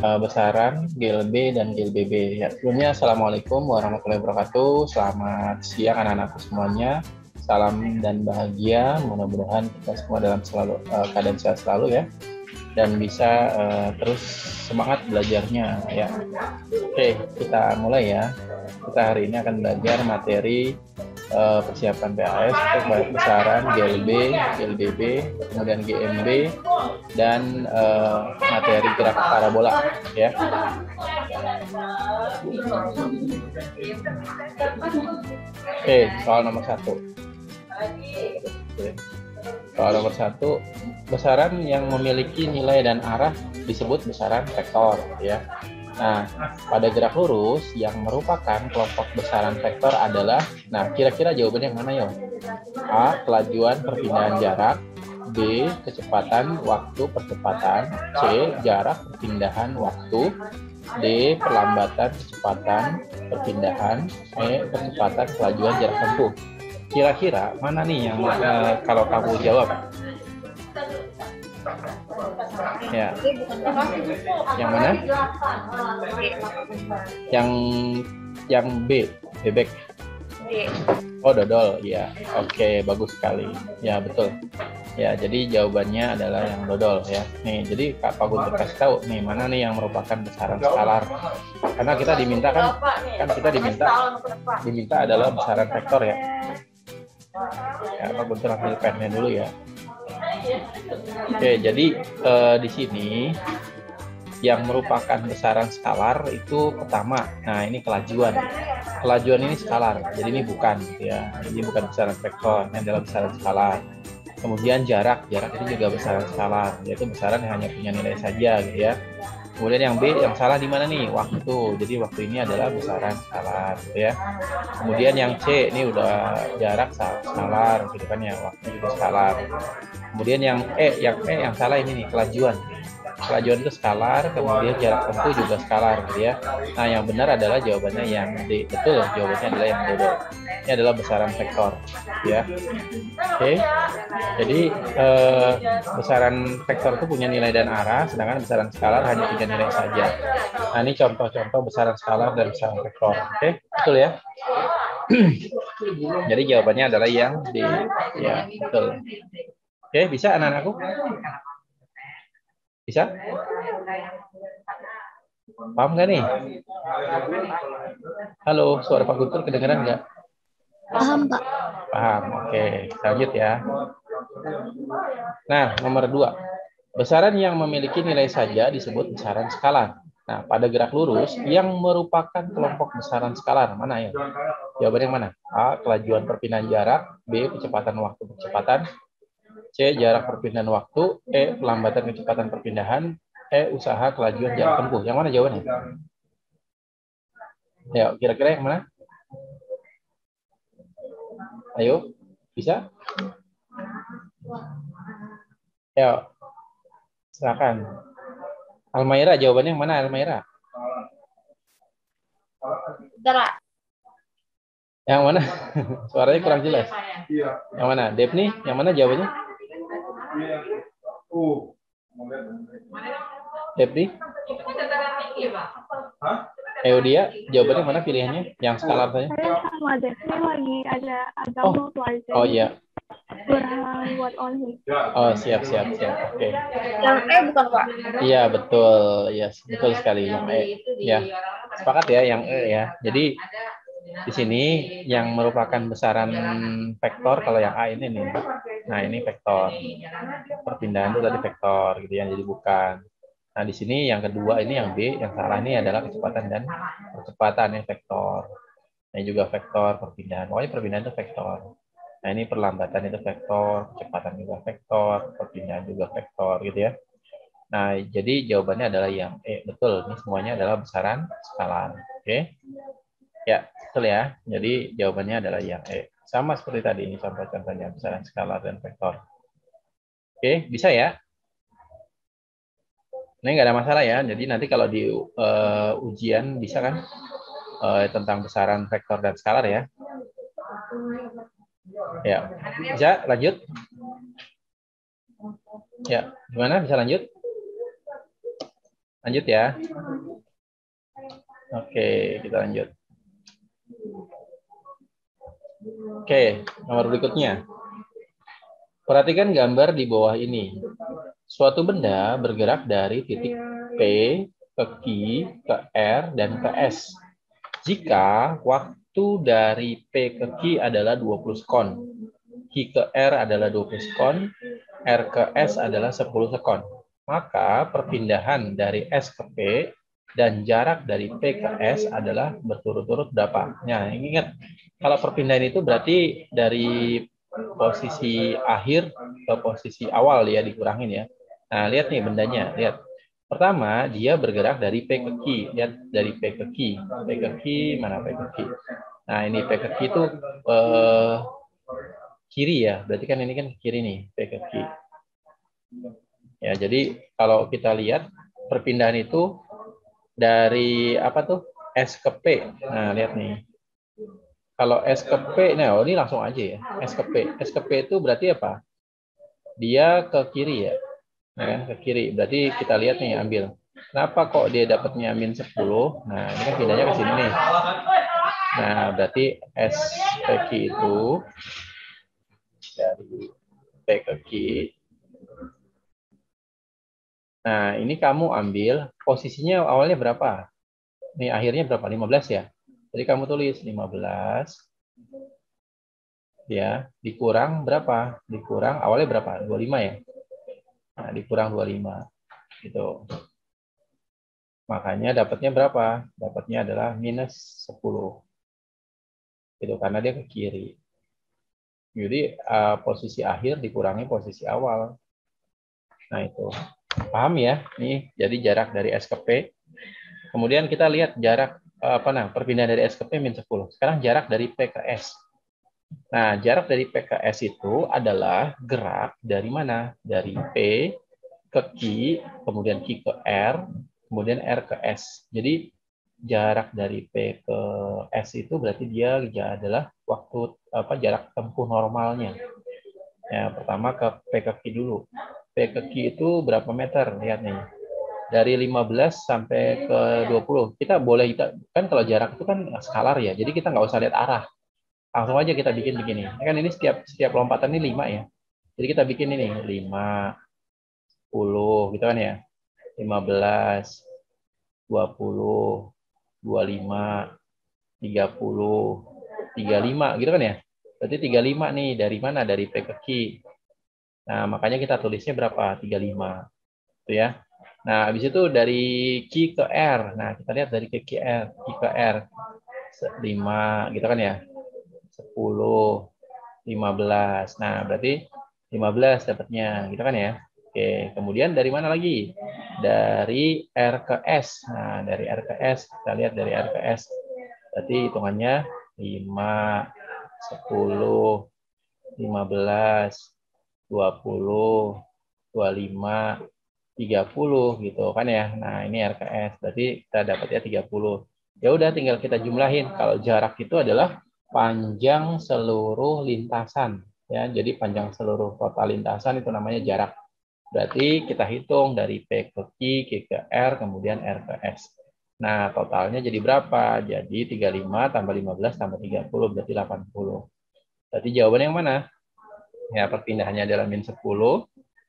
besaran GLB dan GLBB. Ya, sebelumnya Assalamualaikum warahmatullahi wabarakatuh. Selamat siang anak-anakku semuanya. Salam dan bahagia. Mudah-mudahan kita semua dalam keadaan sehat selalu ya. Dan bisa terus semangat belajarnya ya. Oke, kita mulai ya. Kita hari ini akan belajar materi persiapan PAS untuk besaran GLB, GLBB, kemudian GMB, dan materi gerak parabola ya. Oke, soal nomor 1. Soal nomor 1, besaran yang memiliki nilai dan arah disebut besaran vektor ya. Nah, pada gerak lurus yang merupakan kelompok besaran vektor adalah, nah kira-kira jawabannya yang mana ya? A. Kelajuan perpindahan jarak. B. Kecepatan waktu percepatan. C. Jarak perpindahan waktu. D. Perlambatan kecepatan perpindahan. E. Percepatan kelajuan jarak tempuh. Kira-kira mana nih yang kalau kamu jawab? Ya. Yang mana? Yang B, bebek. Oh, dodol. Ya. Oke, bagus sekali. Ya, betul. Ya, jadi jawabannya adalah yang dodol ya. Nih, jadi Kak Guntur kasih tahu nih mana nih yang merupakan besaran skalar. Karena kita diminta kan kita diminta adalah besaran vektor ya. Ya, Pak Guntur ambil pennya dulu ya. Oke, jadi di sini yang merupakan besaran skalar itu pertama, nah ini kelajuan. Kelajuan ini skalar, jadi ini bukan ya. Ini bukan besaran vektor, ini adalah besaran skalar. Kemudian jarak ini juga besaran skalar, yaitu besaran yang hanya punya nilai saja gitu ya. Kemudian yang B, yang salah di mana nih? Waktu. Jadi waktu ini adalah besaran skalar gitu ya. Kemudian yang C, ini udah jarak skalar gitu kan ya, waktu juga skalar. Kemudian yang E yang salah ini nih, kelajuan. Kelajuan itu skalar, kemudian jarak tempuh juga skalar gitu ya. Nah, yang benar adalah jawabannya yang D. Betul, jawabannya adalah yang dodol. Ini adalah besaran vektor ya. Oke. Jadi besaran vektor itu punya nilai dan arah, sedangkan besaran skalar hanya punya nilai saja. Nah, ini contoh-contoh besaran skalar dan besaran vektor. Oke, betul ya. Jadi jawabannya adalah yang D. Ya, betul. Oke, bisa anak-anakku? Bisa? Paham nggak nih? Halo, suara Pak Guntur kedengeran nggak? Paham, Pak. Paham, oke. Lanjut ya. Nah, nomor 2. Besaran yang memiliki nilai saja disebut besaran skalar. Nah, pada gerak lurus yang merupakan kelompok besaran skalar, mana ya? Jawabannya yang mana? A. Kelajuan perpindahan jarak. B. Kecepatan waktu percepatan. C. Jarak perpindahan waktu. E. Pelambatan kecepatan perpindahan. E. Usaha kelajuan jarak tempuh. Yang mana jawabannya? Ya, kira-kira yang mana? Ayo, bisa? Ya, silakan. Almaira, jawabannya yang mana Almaira? Yang mana? Suaranya kurang jelas. Yang mana? Devni, yang mana jawabannya? Devni? Eudia, jawabannya mana pilihannya? Yang skalar saja? Saya sama Devni lagi ada aja. Oh iya. Kurang buat on. Oh, siap. Oke. Yang E bukan, Pak? Iya, betul. Ya, betul sekali yang E. Ya. Sepakat ya yang E ya. Jadi di sini yang merupakan besaran vektor kalau yang A ini nih. Nah, ini vektor. Perpindahan itu tadi vektor gitu ya, jadi bukan. Nah, di sini yang kedua ini yang B, yang salah ini adalah kecepatan dan percepatan yang vektor. Ini juga vektor perpindahan. Pokoknya perpindahan itu vektor. Nah, ini perlambatan itu vektor, kecepatan juga vektor, perpindahan juga vektor gitu ya. Nah, jadi jawabannya adalah yang E. Betul, ini semuanya adalah besaran skalar. Oke. Ya, betul ya. Jadi jawabannya adalah yang E. Sama seperti tadi ini contoh-contohnya besaran skalar dan vektor. Oke, bisa ya? Ini nggak ada masalah ya. Jadi nanti kalau di ujian bisa kan tentang besaran vektor dan skalar ya. Ya, bisa lanjut? Ya, gimana? Bisa lanjut? Lanjut ya. Oke, kita lanjut. Oke, nomor berikutnya. Perhatikan gambar di bawah ini. Suatu benda bergerak dari titik P ke Q, ke R, dan ke S. Jika waktu dari P ke Q adalah 20 sekon, Q ke R adalah 20 sekon, R ke S adalah 10 sekon, maka perpindahan dari S ke P dan jarak dari P ke S adalah berturut-turut berapa? Nah, ingat, kalau perpindahan itu berarti dari posisi akhir ke posisi awal ya, dikurangin ya. Nah, lihat nih bendanya, lihat. Pertama, dia bergerak dari P ke Q. Lihat, dari P ke Q. P ke Q, mana P ke Q? Nah, ini P ke Q itu kiri ya. Berarti kan ini kan kiri nih, P ke Q. Ya, jadi kalau kita lihat perpindahan itu dari apa tuh? S ke P. Nah, lihat nih. Kalau S ke P, nah ini langsung aja ya. S ke P. S ke P itu berarti apa? Dia ke kiri ya. Nah, ke kiri. Berarti kita lihat nih, ambil. Kenapa kok dia dapatnya min 10? Nah, ini kan pindahnya ke sini nih. Nah, berarti S ke Q itu dari P ke Q. Nah, ini kamu ambil posisinya awalnya berapa? Nih, akhirnya berapa? 15 ya? Jadi kamu tulis 15 ya, dikurang berapa? Dikurang awalnya berapa? 25 ya? Nah, dikurang 25 gitu. Makanya dapatnya berapa? Dapatnya adalah minus 10. Gitu, karena dia ke kiri. Jadi posisi akhir dikurangi posisi awal. Nah, itu. Paham ya? Nih, jadi jarak dari S ke P. Kemudian kita lihat jarak perpindahan dari S ke P min 10. Sekarang jarak dari P ke S. Nah, jarak dari P ke S itu adalah gerak dari mana? Dari P ke Q, kemudian Q ke R, kemudian R ke S. Jadi jarak dari P ke S itu berarti dia adalah waktu jarak tempuh normalnya. Ya, pertama ke P ke Q dulu. P ke Q itu berapa meter? Lihat nih. Dari 15 sampai ke 20. Kita boleh, kan kalau jarak itu kan skalar ya. Jadi kita nggak usah lihat arah. Langsung aja kita bikin begini. Kan ini setiap lompatan ini 5 ya. Jadi kita bikin ini 5, 10 gitu kan ya. 15, 20, 25, 30, 35 gitu kan ya. Berarti 35 nih dari mana? Dari P ke Q. Nah, makanya kita tulisnya berapa? 35. Itu ya. Nah, habis itu dari Q ke R. Nah, kita lihat dari Q ke R. 5 gitu kan ya. 10, 15. Nah, berarti 15 dapatnya, gitu kan ya. Oke, kemudian dari mana lagi? Dari R ke S. Nah, dari R ke S, kita lihat dari R ke S. Berarti hitungannya 5, 10, 15, 20, 25, 30 gitu kan ya. Nah, ini R ke S. Berarti kita dapatnya 30. Ya udah, tinggal kita jumlahin. Kalau jarak itu adalah panjang seluruh lintasan ya. Jadi panjang seluruh total lintasan itu namanya jarak. Berarti kita hitung dari P ke Q, Q ke R, kemudian R ke S. Nah, totalnya jadi berapa? Jadi 35 tambah 15 tambah 30 berarti 80. Berarti jawabannya yang mana? Ya, perpindahannya adalah min 10,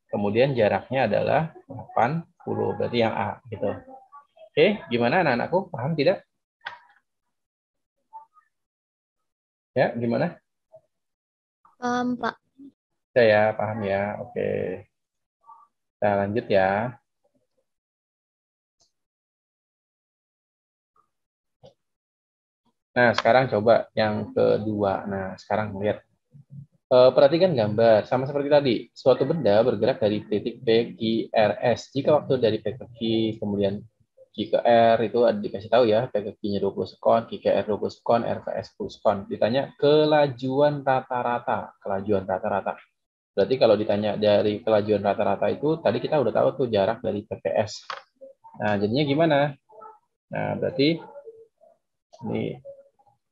kemudian jaraknya adalah 80. Berarti yang A gitu. Oke, gimana anak-anakku? Paham tidak? Ya, gimana? Paham, Pak. Saya paham ya. Oke. Kita lanjut ya. Nah, sekarang coba yang kedua. Nah, sekarang lihat. Perhatikan gambar. Sama seperti tadi. Suatu benda bergerak dari titik P, Q, R, S. Jika waktu dari P ke Q, kemudian Q ke R, itu ada dikasih tahu ya. P ke Q-nya 20 sekon, Q ke R 20 sekon, R ke S 10 sekon. Ditanya kelajuan rata-rata. Kelajuan rata-rata. Berarti kalau ditanya dari kelajuan rata-rata itu, tadi kita udah tahu tuh jarak dari P ke S. Nah, jadinya gimana? Nah, berarti ini,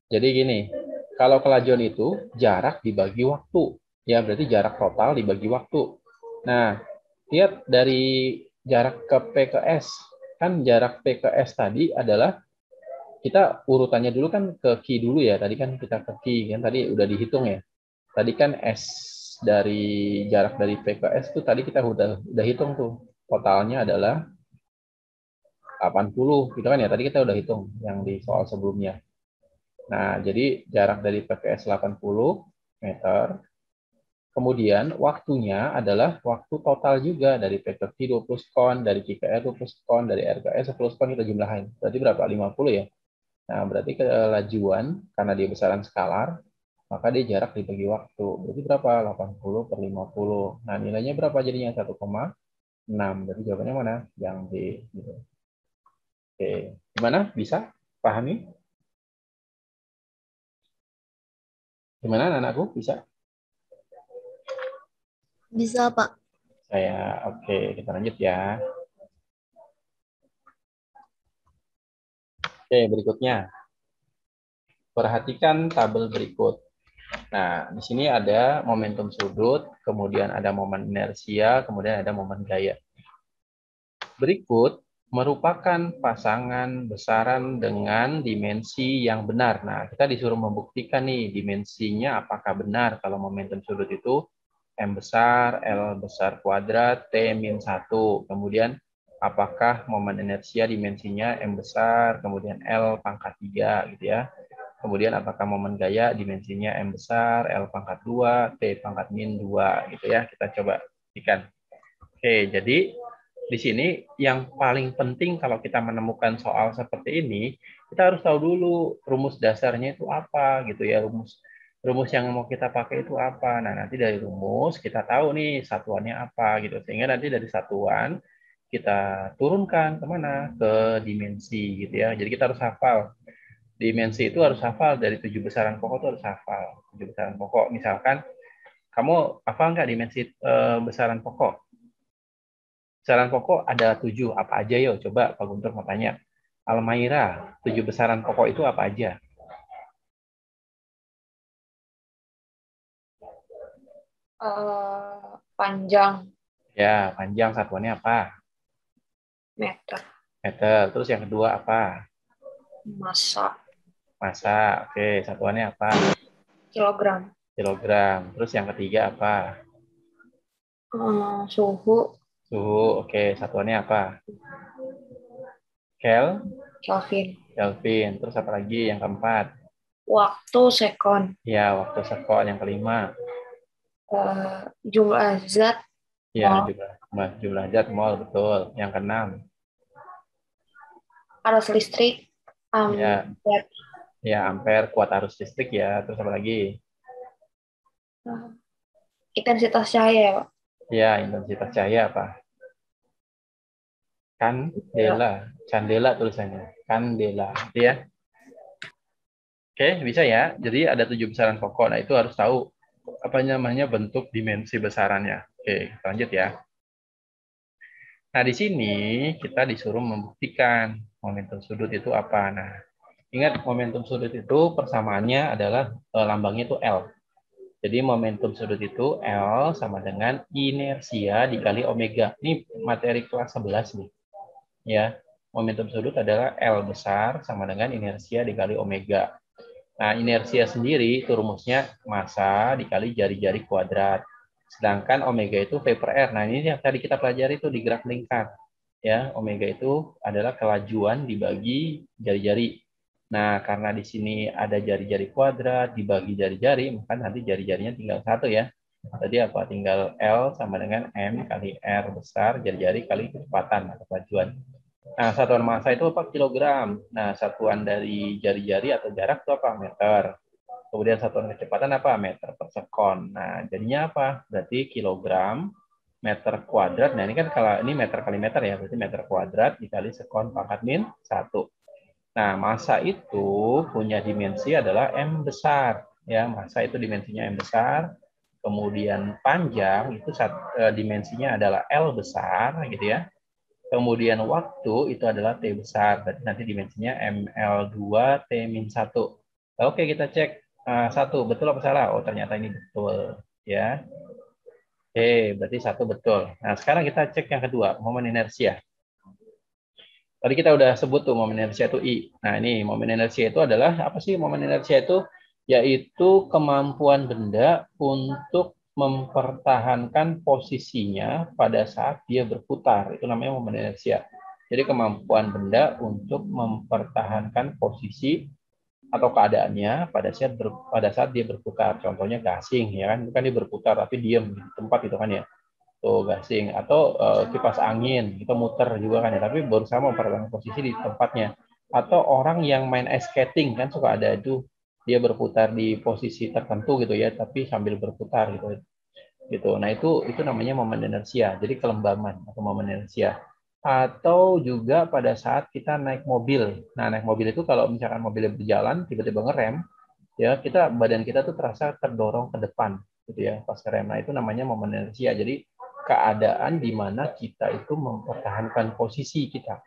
jadi gini, kalau kelajuan itu jarak dibagi waktu, ya berarti jarak total dibagi waktu. Nah, lihat dari jarak ke P ke S. kan jarak P ke S tadi adalah kita urutannya dulu kan ke Q dulu ya. Tadi kan kita ke Q kan tadi udah dihitung ya. Tadi kan S dari jarak dari P ke S tuh tadi kita udah hitung tuh. Totalnya adalah 80 gitu kan ya. Tadi kita udah hitung yang di soal sebelumnya. Nah, jadi jarak dari P ke S 80 meter. Kemudian waktunya adalah waktu total juga dari P ke Q 20 sekon, dari Q ke R 20 sekon, dari R ke S 10 sekon kita jumlahin. Berarti berapa? 50 ya. Nah, berarti kelajuan karena dia besaran skalar, maka dia jarak dibagi waktu. Berarti berapa? 80 per 50. Nah, nilainya berapa jadinya? 1,6. Berarti jawabannya mana? Yang D. Gitu. Oke. Gimana? Bisa? Pahami? Gimana anakku? Bisa? Bisa, Pak. Oke, kita lanjut ya. Oke, berikutnya. Perhatikan tabel berikut. Nah, di sini ada momentum sudut, kemudian ada momen inersia, kemudian ada momen gaya. Berikut merupakan pasangan besaran dengan dimensi yang benar. Nah, kita disuruh membuktikan nih dimensinya apakah benar kalau momentum sudut itu M besar, L besar kuadrat, T min 1. Kemudian apakah momen inersia dimensinya M besar, kemudian L pangkat 3 gitu ya. Kemudian apakah momen gaya dimensinya M besar, L pangkat 2, T pangkat min 2 gitu ya. Kita coba buktikan. Oke, jadi di sini yang paling penting kalau kita menemukan soal seperti ini, kita harus tahu dulu rumus dasarnya itu apa gitu ya, rumus yang mau kita pakai itu apa. Nah, nanti dari rumus kita tahu nih satuannya apa gitu. Sehingga nanti dari satuan kita turunkan kemana? Ke dimensi gitu ya. Jadi kita harus hafal. Dimensi itu harus hafal dari 7 besaran pokok itu harus hafal. 7 besaran pokok. Misalkan kamu hafal nggak dimensi besaran pokok? Besaran pokok ada 7, apa aja yuk? Coba Pak Guntur mau tanya. Almaira, 7 besaran pokok itu apa aja? Panjang Ya, panjang satuannya apa? meter, Meter. Terus yang kedua apa? massa Massa. Oke, satuannya apa? kilogram, Kilogram. Terus yang ketiga apa? suhu Suhu. Oke, satuannya apa? Kelvin, Kelvin. Terus apa lagi yang keempat? waktu sekon, Ya, waktu sekon. Yang kelima. jumlah zat Ya, mol, jumlah zat mol, betul. Yang keenam. arus listrik, Ya, ampere, ya ampere, kuat arus listrik ya. Terus apa lagi? intensitas cahaya ya, Pak. Ya, intensitas cahaya apa? Candela tulisannya. Candela, gitu ya. Oke, bisa ya. Jadi ada 7 besaran pokok. Nah, itu harus tahu apa namanya bentuk dimensi besarannya. Oke, kita lanjut ya. Nah, di sini kita disuruh membuktikan momentum sudut itu apa. Nah, ingat momentum sudut itu persamaannya adalah lambangnya itu L. Jadi momentum sudut itu L sama dengan inersia dikali omega. Ini materi kelas 11 nih. Ya, momentum sudut adalah L besar sama dengan inersia dikali omega. Nah, inersia sendiri itu rumusnya massa dikali jari-jari kuadrat. Sedangkan omega itu V per R. Nah, ini yang tadi kita pelajari itu di graf lingkar. Ya, omega itu adalah kelajuan dibagi jari-jari. Nah, karena di sini ada jari-jari kuadrat dibagi jari-jari, maka nanti jari-jarinya tinggal satu ya. Tadi apa? Tinggal L sama dengan M kali R besar, jari-jari kali kecepatan atau kelajuan. Nah, satuan massa itu apa? Kilogram. Nah, satuan dari jari-jari atau jarak itu apa? Meter. Kemudian satuan kecepatan apa? Meter per sekon. Nah, jadinya apa? Berarti kilogram meter kuadrat. Nah, ini kan kalau ini meter kali meter ya, berarti meter kuadrat dikali sekon pangkat min 1. Nah, massa itu punya dimensi adalah M besar. Ya, massa itu dimensinya M besar. Kemudian panjang itu dimensinya adalah L besar gitu ya. Kemudian waktu itu adalah T besar. Berarti nanti dimensinya ML2 T-1. Oke, kita cek. Satu, betul apa salah? Oh, ternyata ini betul. Ya. Oke, berarti satu betul. Nah, sekarang kita cek yang kedua, momen inersia. Tadi kita udah sebut tuh momen inersia itu I. Nah, ini momen inersia itu adalah apa sih momen inersia itu? Yaitu kemampuan benda untuk mempertahankan posisinya pada saat dia berputar. Itu namanya momen inersia. Jadi kemampuan benda untuk mempertahankan posisi atau keadaannya pada saat dia berputar. Contohnya gasing ya kan, bukan dia berputar tapi diam di tempat itu kan ya. Tuh gasing atau kipas angin itu muter juga kan ya, tapi berusaha mempertahankan posisi di tempatnya. Atau orang yang main ice skating kan suka ada itu dia berputar di posisi tertentu gitu ya, tapi sambil berputar gitu. Gitu. Nah, itu namanya momen inersia. Jadi kelembaman atau momen inersia. Atau juga pada saat kita naik mobil. Nah, naik mobil itu kalau misalkan mobilnya berjalan tiba-tiba ngerem, ya badan kita tuh terasa terdorong ke depan gitu ya pas ngerem. Nah, itu namanya momen inersia. Jadi keadaan di mana kita itu mempertahankan posisi kita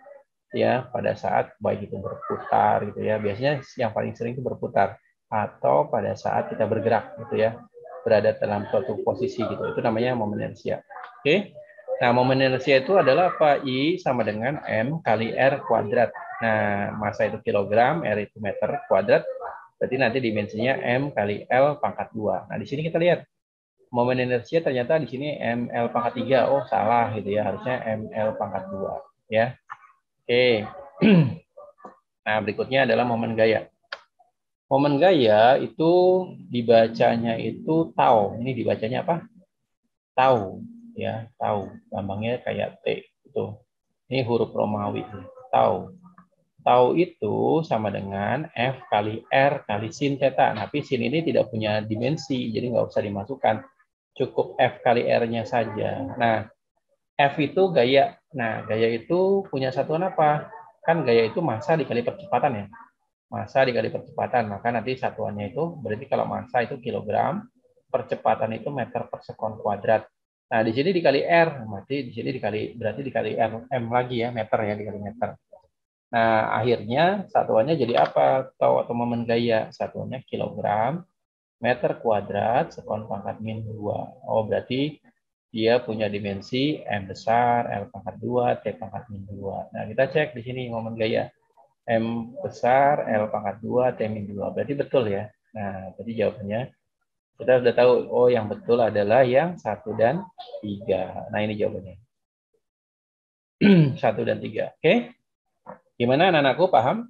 ya pada saat baik itu berputar gitu ya. Biasanya yang paling sering itu berputar atau pada saat kita bergerak gitu ya, berada dalam suatu posisi gitu. Itu namanya momen inersia. Oke. Nah, momen inersia itu adalah apa? I sama dengan M kali R kuadrat. Nah, massa itu kilogram, R itu meter kuadrat. Berarti nanti dimensinya M kali L pangkat 2. Nah, di sini kita lihat momen inersia ternyata di sini ML pangkat 3. Oh, salah gitu ya. Harusnya ML pangkat 2 ya. Oke. Nah, berikutnya adalah momen gaya. Momen gaya itu dibacanya itu tau. Ini dibacanya apa? Tau ya, tau. Lambangnya kayak T itu. Ini huruf Romawi. Tau. Tau itu sama dengan F kali R kali sin theta. Tapi sin ini tidak punya dimensi, jadi nggak usah dimasukkan. Cukup F kali R-nya saja. Nah, F itu gaya. Nah, gaya itu punya satuan apa? Kan gaya itu massa dikali percepatan ya. Massa dikali percepatan. Maka nanti satuannya itu, berarti kalau massa itu kilogram, percepatan itu meter per sekon kuadrat. Nah, di sini dikali R, berarti di sini berarti dikali M lagi ya, meter ya, dikali meter. Nah, akhirnya satuannya jadi apa? Tahu atau momen gaya? Satuannya kilogram meter kuadrat sekon pangkat min 2. Oh, berarti dia punya dimensi M besar, L pangkat 2, T pangkat min 2. Nah, kita cek di sini momen gaya. M besar, L pangkat 2, T min 2. Berarti betul ya. Nah, jadi jawabannya kita sudah tahu, oh yang betul adalah yang 1 dan 3. Nah, ini jawabannya. 1 dan 3. Oke? Gimana anak-anakku, paham?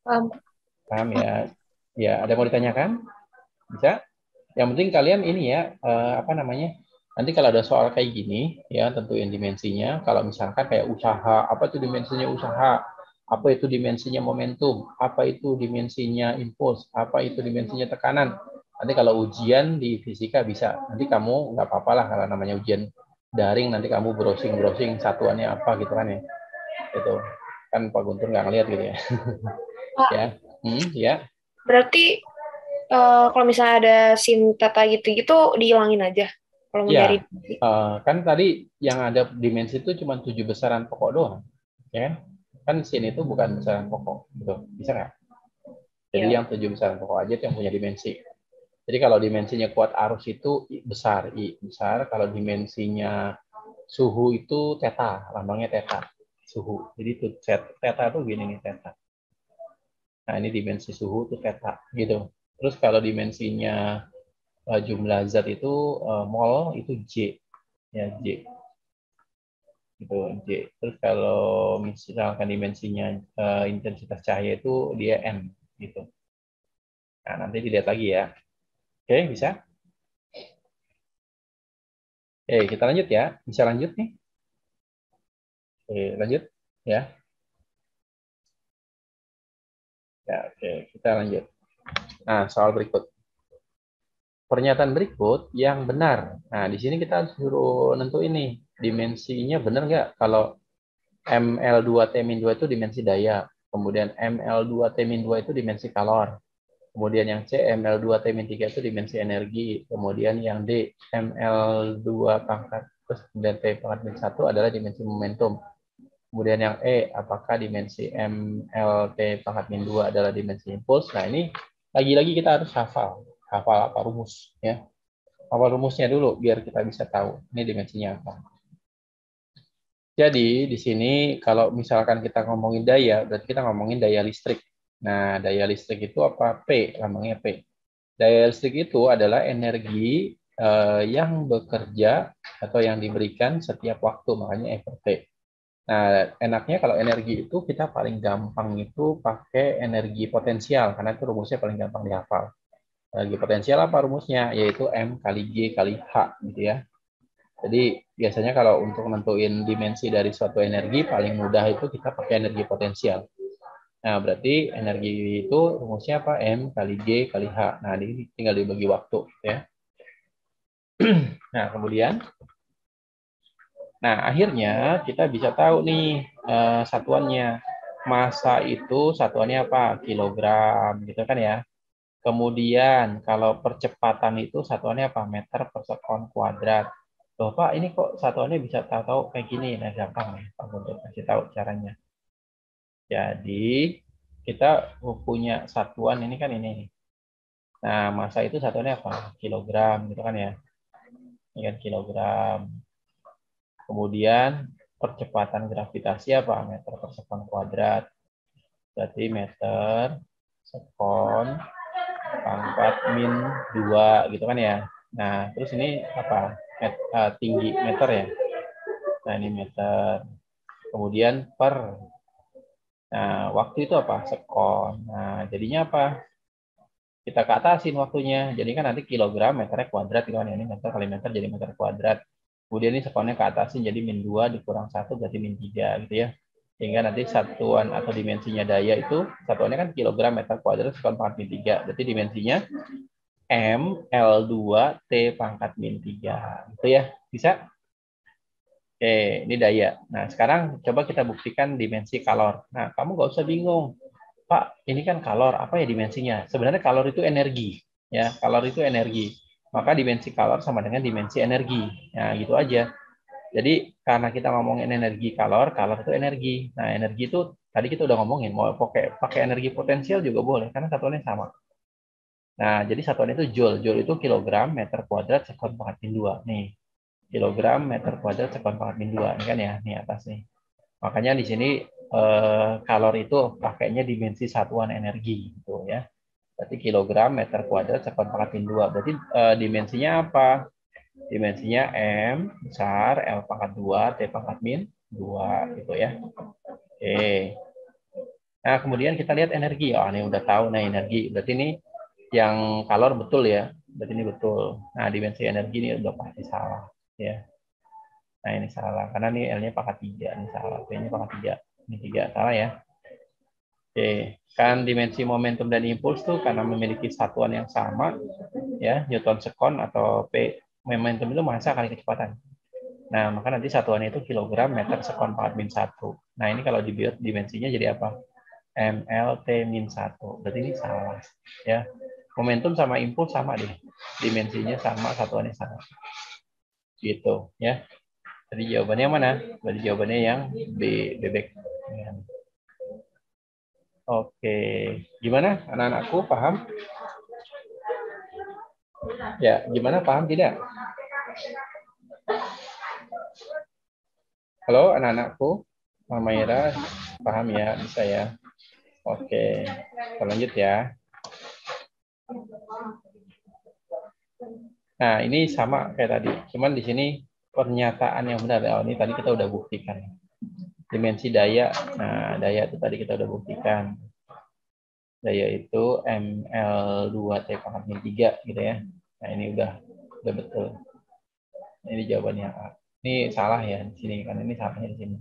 Paham. Paham ya? Ya, ada mau ditanyakan? Bisa? Yang penting kalian ini ya, apa namanya? Nanti kalau ada soal kayak gini, ya tentuin dimensinya. Kalau misalkan kayak usaha, apa itu dimensinya usaha? Apa itu dimensinya momentum? Apa itu dimensinya impuls? Apa itu dimensinya tekanan? Nanti kalau ujian di fisika bisa. Nanti kamu nggak apa-apa lah kalau namanya ujian daring. Nanti kamu browsing-browsing satuannya apa gitu kan ya. Itu kan Pak Guntur nggak ngeliat gitu ya. Pak, Ya, ya. berarti kalau misalnya ada sin theta gitu-gitu dihilangin aja kalau mau nyari. Ya, kan tadi yang ada dimensi itu cuma 7 besaran pokok doang, ya kan? Kan sin itu bukan besaran pokok, gitu. Bisa nggak? Jadi Ya. yang 7 besaran pokok aja itu yang punya dimensi. Jadi kalau dimensinya kuat arus itu besar, I besar. Kalau dimensinya suhu itu theta, lambangnya theta, suhu. Jadi itu theta itu gini nih theta. Nah ini dimensi suhu itu theta, gitu. Terus kalau dimensinya jumlah zat itu mol itu J, ya J. Gitu J. Terus kalau misalkan dimensinya intensitas cahaya itu dia N gitu. Nah, nanti dilihat lagi ya. Oke, bisa? Oke, kita lanjut ya. Bisa lanjut nih? Oke, lanjut ya. Ya, oke, kita lanjut. Nah, soal berikut. Pernyataan berikut yang benar. Nah, di sini kita suruh nentuin nih dimensinya benar nggak kalau ML2T-2 itu dimensi daya. Kemudian ML2T-2 itu dimensi kalor. Kemudian yang C, ML2T-3 itu dimensi energi. Kemudian yang D, ML2 pangkat, terus kemudian T pangkat min 1 adalah dimensi momentum. Kemudian yang E, apakah dimensi MLT pangkat min 2 adalah dimensi impuls. Nah ini lagi-lagi kita harus hafal. Hafal apa rumus. Ya. Hafal rumusnya dulu biar kita bisa tahu ini dimensinya apa. Jadi di sini kalau misalkan kita ngomongin daya, berarti kita ngomongin daya listrik. Nah, daya listrik itu apa? P, lambangnya P. Daya listrik itu adalah energi yang bekerja atau yang diberikan setiap waktu, makanya E per T. Nah, enaknya kalau energi itu kita paling gampang itu pakai energi potensial, karena itu rumusnya paling gampang dihafal. Energi potensial apa rumusnya? Yaitu M kali G kali H, gitu ya. Jadi biasanya kalau untuk nentuin dimensi dari suatu energi, paling mudah itu kita pakai energi potensial. Nah, berarti energi itu rumusnya apa? M kali G kali H. Nah, ini tinggal dibagi waktu, ya. Nah, kemudian, akhirnya kita bisa tahu nih satuannya. Massa itu satuannya apa? Kilogram, gitu kan ya. Kemudian, kalau percepatan itu satuannya apa? Meter per sekon kuadrat. Loh, Pak, ini kok satuannya bisa tahu-tahu kayak gini? Nah, gampang nih, Pak Guntur kasih tahu caranya. Jadi, kita punya satuan ini kan ini. Nah, massa itu satuannya apa? Kilogram, gitu kan ya. Ini kan kilogram. Kemudian, percepatan gravitasi apa? Meter per sekon kuadrat. Berarti meter sekon pangkat min 2, gitu kan ya. Nah, terus ini apa? Tinggi meter ya. Nah, ini meter. Kemudian per. Nah, waktu itu apa? Sekon. Nah, jadinya apa? Kita ke atasin waktunya. Jadi kan nanti kilogram meternya kuadrat, gitu kan. Ini meter kali meter jadi meter kuadrat. Kemudian ini sekonnya ke atasin jadi min 2 dikurang 1 berarti min 3, gitu ya. Sehingga nanti satuan atau dimensinya daya itu, satuannya kan kilogram meter kuadrat sekon pangkat min 3. Berarti dimensinya M L2 T pangkat min 3. Gitu ya. Bisa? Oke, ini daya. Nah, sekarang coba kita buktikan dimensi kalor. Nah, kamu nggak usah bingung. Pak, ini kan kalor, apa ya dimensinya? Sebenarnya kalor itu energi. Ya, kalor itu energi. Maka dimensi kalor sama dengan dimensi energi. Nah, gitu aja. Jadi, karena kita ngomongin energi kalor, kalor itu energi. Nah, energi itu tadi kita udah ngomongin, mau pakai energi potensial juga boleh, karena satuannya sama. Nah, jadi satuan itu joule. Joule itu kilogram meter kuadrat sekon pangkat min 2. Nih, kilogram meter kuadrat sekon pangkat min 2. Ini kan ya, nih atas nih. Makanya di sini kalor itu pakainya dimensi satuan energi gitu ya. Berarti kilogram meter kuadrat sekon pangkat min 2. Berarti dimensinya apa? Dimensinya M besar, L pangkat 2, T pangkat min 2 gitu ya. Oke. Nah, kemudian kita lihat energi. Oh, ini udah tahu nah energi. Berarti ini yang kalor betul ya. Berarti ini betul. Nah, dimensi energi ini udah pasti salah ya. Nah, ini salah karena ini L-nya pangkat 3, ini salah. P-nya pangkat 3. Ini 3 salah ya. Oke, kan dimensi momentum dan impuls tuh karena memiliki satuan yang sama ya, Newton sekon atau P momentum itu massa kali kecepatan. Nah, maka nanti satuannya itu kilogram meter sekon pangkat min 1. Nah, ini kalau dibuat dimensinya jadi apa? MLT min 1. Berarti ini salah ya. Momentum sama impuls sama deh. Dimensinya sama, satuannya sama. Gitu ya. Jadi jawabannya yang mana? Berarti jawabannya yang B, bebek. Oke, gimana anak-anakku paham? Ya, gimana paham tidak? Halo anak-anakku, Mama Ira, paham ya? Bisa ya? Oke, kita lanjut ya. Nah, ini sama kayak tadi, cuman di sini pernyataan yang benar. Oh, ini tadi kita udah buktikan. Dimensi daya, nah daya itu tadi kita udah buktikan. Daya itu ML2T pangkat min 3 gitu ya. Nah, ini udah betul. Ini jawabannya A. Ini salah ya di sini, kan ini salahnya di sini.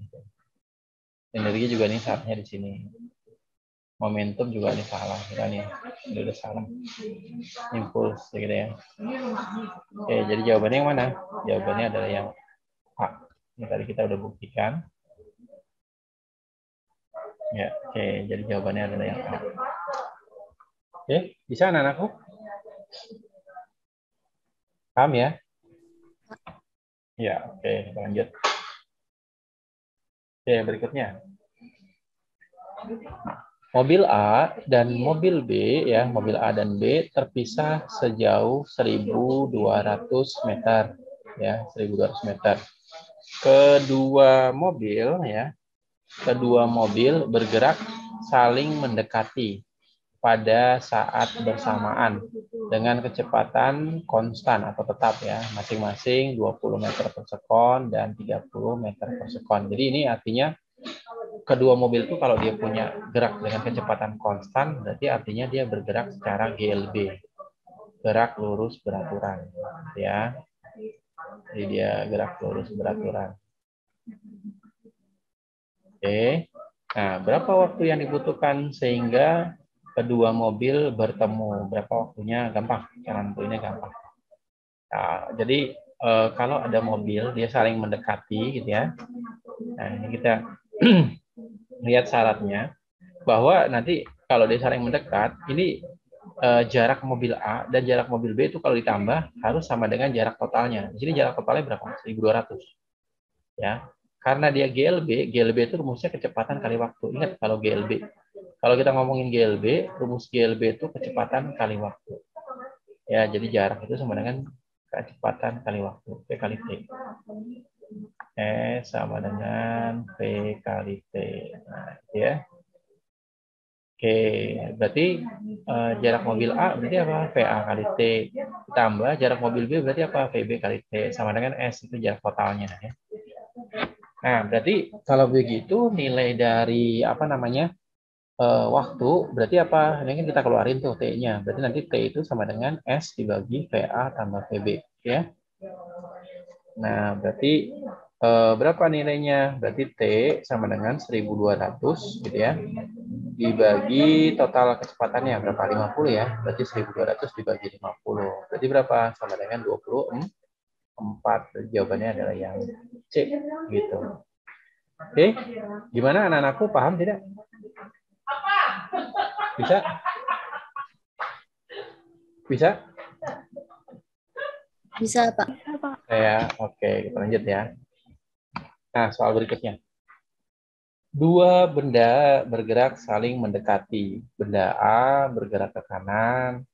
Energi juga ini salahnya di sini. Momentum juga ini salah, kan ya. Ini udah salah. Impuls, gitu ya. Oke, jadi jawabannya yang mana? Jawabannya adalah yang A. Ini tadi kita udah buktikan. Ya, oke. Jadi jawabannya adalah yang A. Oke, bisa anak-anakku? Paham ya? Ya, oke. Kita lanjut. Oke, berikutnya. Mobil A dan mobil B, ya, mobil A dan B terpisah sejauh 1.200 meter, ya, 1.200 meter. kedua mobil bergerak saling mendekati pada saat bersamaan dengan kecepatan konstan atau tetap ya, masing-masing 20 meter per sekon dan 30 meter per sekon. Jadi ini artinya kedua mobil itu kalau dia punya gerak dengan kecepatan konstan, berarti artinya dia bergerak secara GLB, gerak lurus beraturan ya. Jadi dia gerak lurus beraturan. Oke. Nah, berapa waktu yang dibutuhkan sehingga kedua mobil bertemu? Berapa waktunya? Gampang. Cara nentuinnya gampang. Nah, jadi kalau ada mobil dia saling mendekati gitu ya. Nah, ini kita lihat syaratnya bahwa nanti kalau dia saling mendekat, ini jarak mobil A dan jarak mobil B itu kalau ditambah harus sama dengan jarak totalnya. Di sini jarak totalnya berapa? 1.200. Ya. Karena dia GLB itu rumusnya kecepatan kali waktu. Ingat kalau GLB. Kalau kita ngomongin GLB, rumus GLB itu kecepatan kali waktu. Ya, jadi jarak itu sama dengan kecepatan kali waktu, P kali T. S sama dengan P kali T. Nah, ya. Oke, berarti jarak mobil A berarti apa? VA kali T. Ditambah jarak mobil B berarti apa? VB kali T. Sama dengan S, itu jarak totalnya. Ya. Nah, berarti kalau begitu nilai dari apa namanya waktu berarti apa? Ini kan kita keluarin tuh T-nya. Berarti nanti T itu sama dengan S dibagi VA tambah VB, ya. Nah, berarti berapa nilainya? Berarti T sama dengan 1.200 gitu ya. Dibagi total kecepatannya berapa? 50 ya. Berarti 1.200 dibagi 50. Berarti berapa? Sama dengan 24. Jawabannya adalah yang C gitu. Oke, gimana anak-anakku paham tidak? Bisa? Bisa? Bisa, Pak. Bisa, Pak. Ya, oke, kita lanjut ya. Nah, soal berikutnya. Dua benda bergerak saling mendekati. Benda A bergerak ke kanan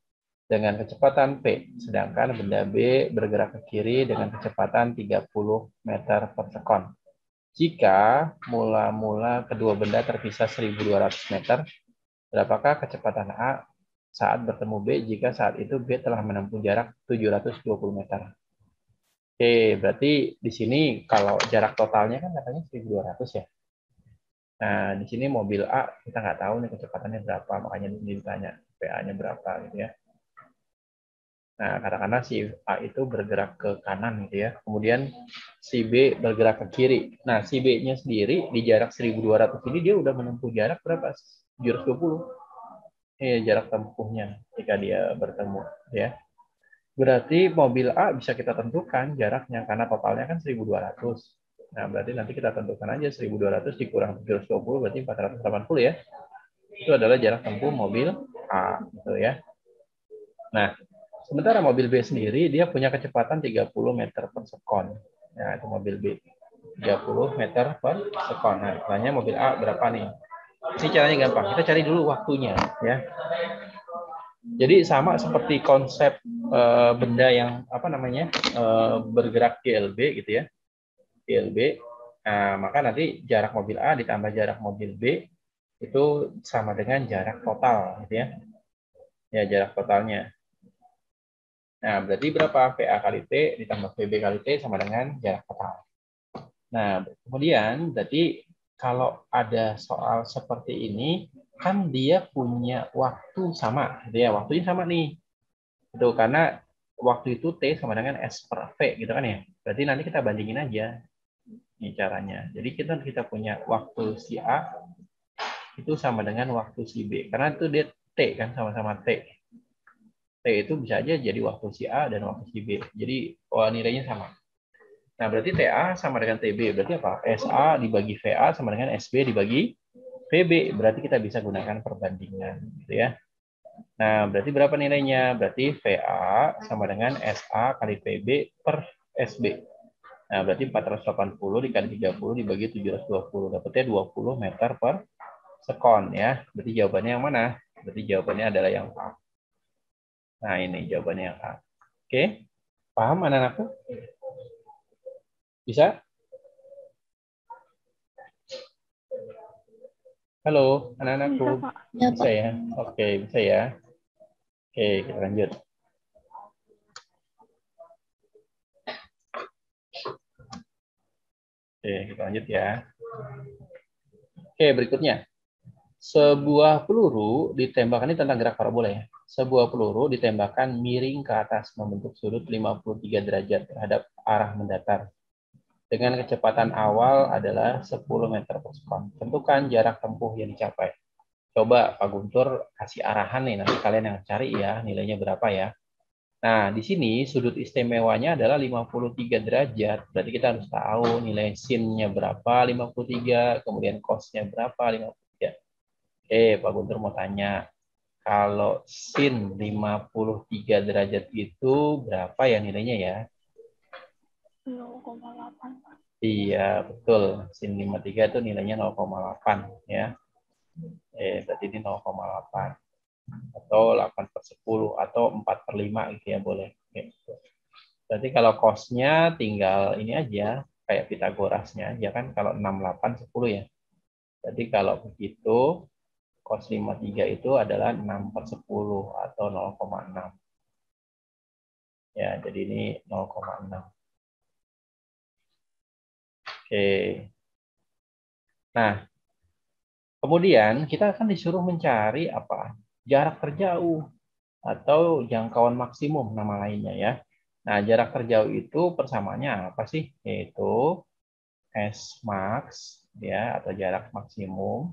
dengan kecepatan P, sedangkan benda B bergerak ke kiri dengan kecepatan 30 meter per sekon. Jika mula-mula kedua benda terpisah 1.200 meter, berapakah kecepatan A saat bertemu B jika saat itu B telah menempuh jarak 720 meter? Oke, berarti di sini kalau jarak totalnya kan katanya 1.200 ya. Nah, di sini mobil A kita nggak tahu nih kecepatannya berapa, makanya di sini ditanya PA-nya berapa gitu ya. Nah, katakanlah si A itu bergerak ke kanan gitu ya. Kemudian si B bergerak ke kiri. Nah, si B-nya sendiri di jarak 1.200 ini dia udah menempuh jarak berapa? 720. Jarak tempuhnya ketika dia bertemu ya. Berarti mobil A bisa kita tentukan jaraknya karena totalnya kan 1.200. Nah, berarti nanti kita tentukan aja 1.200 dikurang 720 berarti 480 ya. Itu adalah jarak tempuh mobil A gitu ya. Nah, sementara mobil B sendiri dia punya kecepatan 30 meter per sekon. Nah, itu mobil B. 30 meter per sekon. Nah, tanya mobil A berapa nih? Ini caranya gampang. Kita cari dulu waktunya ya. Jadi sama seperti konsep benda yang apa namanya bergerak GLB gitu ya, GLB. Nah, maka nanti jarak mobil A ditambah jarak mobil B itu sama dengan jarak total, gitu ya. Ya jarak totalnya. Nah, berarti berapa? VA kali T ditambah VB kali T sama dengan jarak total. Nah, kemudian berarti kalau ada soal seperti ini kan dia punya waktu sama, gitu ya. Waktunya sama nih. Itu karena waktu itu T sama dengan S per V gitu kan ya. Berarti nanti kita bandingin aja ini caranya. Jadi kita punya waktu si A itu sama dengan waktu si B. Karena itu dia T kan sama-sama T. T itu bisa aja jadi waktu si A dan waktu si B. Jadi nilainya sama. Nah, berarti TA sama dengan TB. Berarti apa? SA dibagi VA sama dengan SB dibagi VB. Berarti kita bisa gunakan perbandingan gitu ya. Nah, berarti berapa nilainya? Berarti VA sama dengan SA kali PB per SB. Nah, berarti 480 dikali 30 dibagi 720. Dapatnya 20 meter per sekon ya. Berarti jawabannya yang mana? Berarti jawabannya adalah yang A. Nah, ini jawabannya yang A. Oke. Paham anak-anakku? Bisa? Halo, anak-anakku. Bisa, Pak. Ya, Bisa Pak. ya? Oke, bisa ya. Oke, kita lanjut. Oke, kita lanjut ya. Oke, berikutnya. Sebuah peluru ditembakkan, ini tentang gerak parabola ya. Sebuah peluru ditembakkan miring ke atas membentuk sudut 53 derajat terhadap arah mendatar. Dengan kecepatan awal adalah 10 meter per sekon. Tentukan jarak tempuh yang dicapai. Coba Pak Guntur kasih arahan nih, nanti kalian yang cari ya nilainya berapa ya. Nah, di sini sudut istimewanya adalah 53 derajat. Berarti kita harus tahu nilai sin-nya berapa 53, kemudian cos-nya berapa 53. Pak Guntur mau tanya, kalau sin 53 derajat itu berapa ya nilainya ya? 0,8, Pak. Iya, betul. Sin 53 itu nilainya 0,8 ya. Berarti ini 0,8 atau 8 per 10 atau 4 per 5 gitu ya boleh. Berarti kalau cos-nya tinggal ini aja, kayak Pitagorasnya aja kan, kalau 6, 8, 10 ya. Jadi kalau begitu, cos 53 itu adalah 6 per 10 atau 0,6. Ya, jadi ini 0,6. Oke. Nah, kemudian kita akan disuruh mencari apa? Jarak terjauh atau jangkauan maksimum nama lainnya ya. Nah, jarak terjauh itu persamaannya apa sih? Yaitu S max ya, atau jarak maksimum.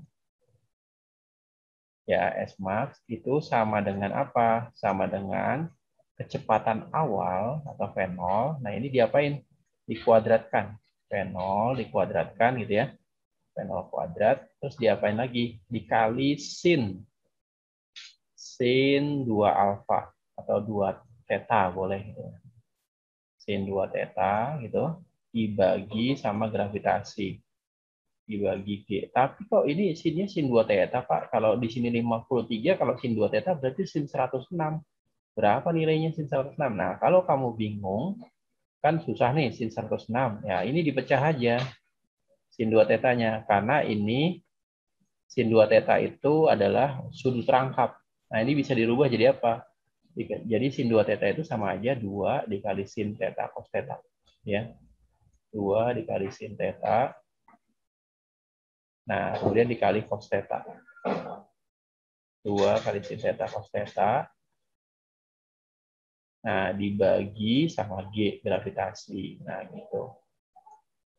Ya, S max itu sama dengan apa? Sama dengan kecepatan awal atau V0. Nah, ini diapain? Dikuadratkan. V0 dikuadratkan gitu ya. V0 kuadrat, terus diapain lagi? Dikali sin 2 alfa atau 2 theta boleh gitu. Sin 2 theta gitu dibagi sama gravitasi dibagi G. Tapi kok ini sinnya sin 2 theta, Pak? Kalau di sini 53, kalau sin 2 theta berarti sin 106. Berapa nilainya sin 106? Nah, kalau kamu bingung, kan susah nih sin 106. Ya, ini dipecah aja sin 2 tetanya. Karena ini sin 2 theta itu adalah sudut rangkap. Nah, ini bisa dirubah jadi apa? Jadi sin 2 theta itu sama aja 2 dikali sin theta cos theta. Ya, 2 dikali sin theta. Nah, kemudian dikali cos theta. 2 kali sin theta cos theta. Nah, dibagi sama G gravitasi. Nah, gitu.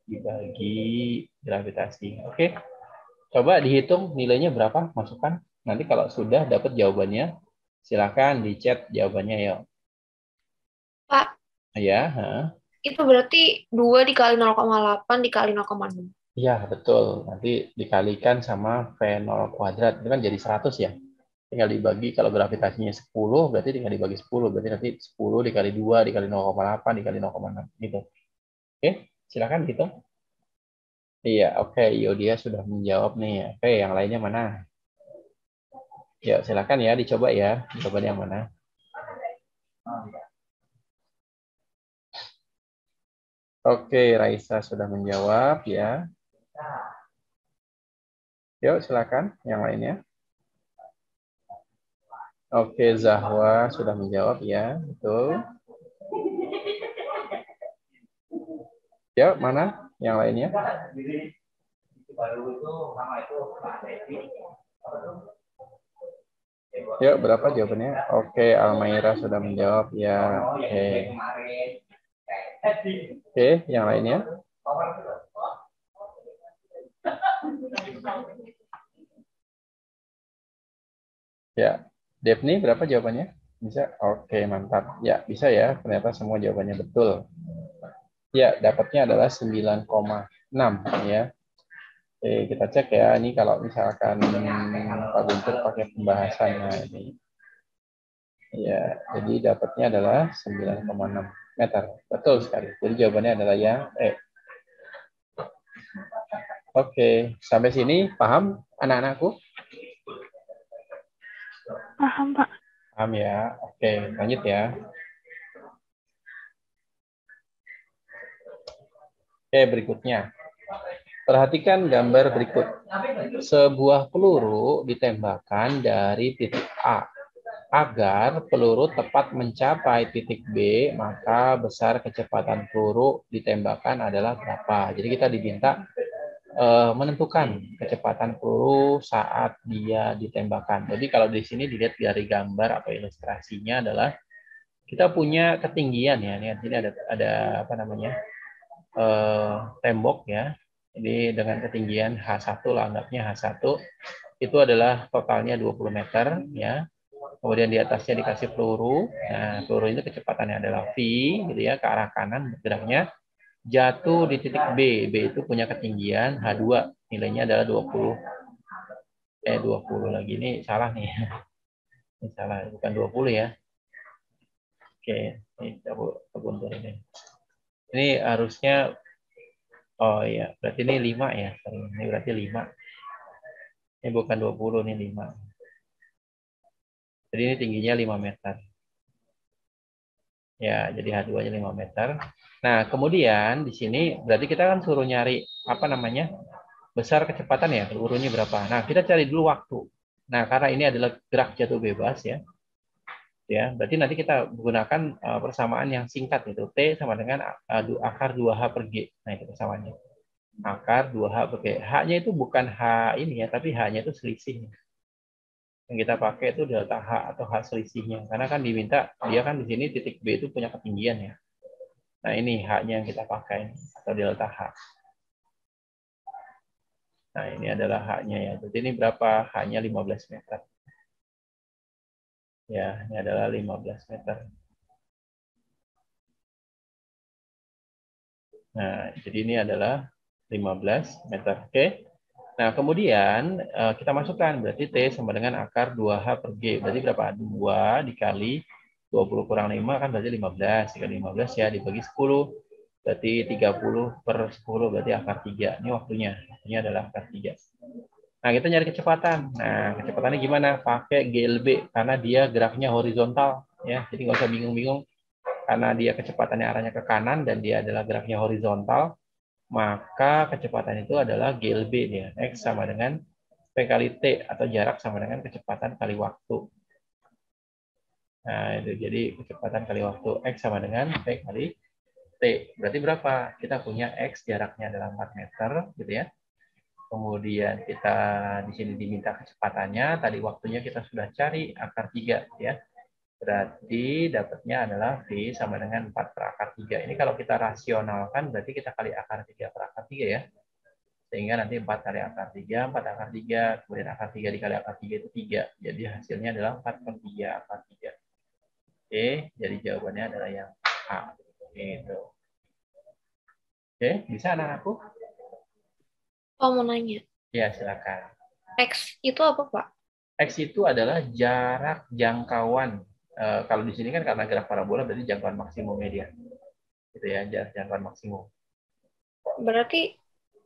Dibagi gravitasi. Oke. Coba dihitung nilainya berapa, masukkan. Nanti kalau sudah dapat jawabannya, silakan di chat jawabannya ya. Pak, Ya, itu berarti 2 dikali 0,8 dikali 0,6. iya, betul. Nanti dikalikan sama V0 kuadrat. Itu kan jadi 100 ya. Tinggal dibagi, kalau gravitasinya 10, berarti tinggal dibagi 10. Berarti nanti 10 dikali 2 dikali 0,8 dikali 0,6. Gitu. Oke, silakan hitung. Iya, oke. Yodia sudah menjawab nih. Oke, yang lainnya mana? Ya, silakan ya, dicoba ya. Jawabannya yang mana? Oke, Raisa sudah menjawab ya. Yuk, silakan yang lainnya. Oke, Zahwa sudah menjawab ya, betul. Yuk, mana yang lainnya? Yuk, berapa jawabannya? Oke, Almaira sudah menjawab ya. Oke. Oke, yang lainnya? Ya, Devni berapa jawabannya? Bisa? Oke, mantap. Ya, bisa ya. Ternyata semua jawabannya betul. Ya, dapatnya adalah 9,6 ya. Oke, kita cek ya. Ini kalau misalkan Pak Guntur pakai pembahasannya ini. Ya, jadi dapatnya adalah 9,6 meter. Betul sekali. Jadi jawabannya adalah yang E. Oke, sampai sini paham anak-anakku? Paham, Pak. Paham ya. Oke, lanjut ya. Oke, berikutnya. Perhatikan gambar berikut. Sebuah peluru ditembakkan dari titik A. Agar peluru tepat mencapai titik B, maka besar kecepatan peluru ditembakkan adalah berapa. Jadi kita diminta menentukan kecepatan peluru saat dia ditembakkan. Jadi kalau di sini dilihat dari gambar atau ilustrasinya adalah kita punya ketinggian ya. Ini ada apa namanya? Tembok ya. Jadi dengan ketinggian H1 lah, anggapnya H1 itu adalah totalnya 20 meter ya. Kemudian di atasnya dikasih peluru. Nah, peluru ini kecepatannya adalah V gitu ya, ke arah kanan bergeraknya. Jatuh di titik B. B itu punya ketinggian H2. Nilainya adalah 20. 20 lagi. Ini salah nih. Ini salah, bukan 20 ya. Oke, ini kita ini. Ini harusnya, oh iya, berarti ini 5 ya. Ini berarti 5. Ini bukan 20, ini 5. Jadi ini tingginya 5 meter. Ya, jadi H2-nya 5 meter. Nah, kemudian di sini berarti kita kan suruh nyari apa namanya? Besar kecepatan ya, pelurunya berapa. Nah, kita cari dulu waktu. Nah, karena ini adalah gerak jatuh bebas ya. Ya, berarti nanti kita gunakan persamaan yang singkat itu T sama dengan akar 2H per G. Nah, itu persamaannya. Akar 2H per G. H-nya itu bukan H ini ya, tapi H-nya itu selisih. Yang kita pakai itu delta H atau H selisihnya. Karena kan diminta, dia kan di sini titik B itu punya ketinggian ya. Nah, ini H-nya yang kita pakai, atau delta H. Nah, ini adalah H-nya ya. Jadi ini berapa? H-nya 15 meter. Ya, ini adalah 15 meter. Nah, jadi ini adalah 15 meter. Oke. Nah, kemudian kita masukkan. Berarti T sama dengan akar 2H per G. Berarti berapa? 2 dikali 20 kurang 5 kan berarti 15. Dikali 15 ya dibagi 10. Berarti 30 per 10 berarti akar 3. Ini waktunya. Waktunya adalah akar 3. Nah, kita nyari kecepatan. Nah, kecepatannya gimana? Pakai GLB karena dia geraknya horizontal ya. Jadi nggak usah bingung-bingung karena dia kecepatannya arahnya ke kanan dan dia adalah geraknya horizontal, maka kecepatan itu adalah GLB dia. X sama dengan P kali T atau jarak sama dengan kecepatan kali waktu. Nah, itu jadi kecepatan kali waktu X sama dengan P kali T. Berarti berapa? Kita punya X jaraknya adalah 4 meter gitu ya. Kemudian kita di sini diminta kecepatannya, tadi waktunya kita sudah cari akar 3 ya. Berarti dapatnya adalah V sama dengan 4 per akar 3. Ini kalau kita rasionalkan berarti kita kali akar 3 per akar 3 ya. Sehingga nanti 4 kali akar 3, 4 akar 3, kemudian akar 3 dikali akar 3 itu 3. Jadi hasilnya adalah 4 per 3 akar 3. Oke, jadi jawabannya adalah yang A. Gitu. Oke, bisa anak aku? Oh, mau nanya. Ya, silakan. X itu apa, Pak? X itu adalah jarak jangkauan. Kalau di sini kan karena gerak parabola berarti jangkauan maksimum media. Gitu ya, jarak jangkauan maksimum. Berarti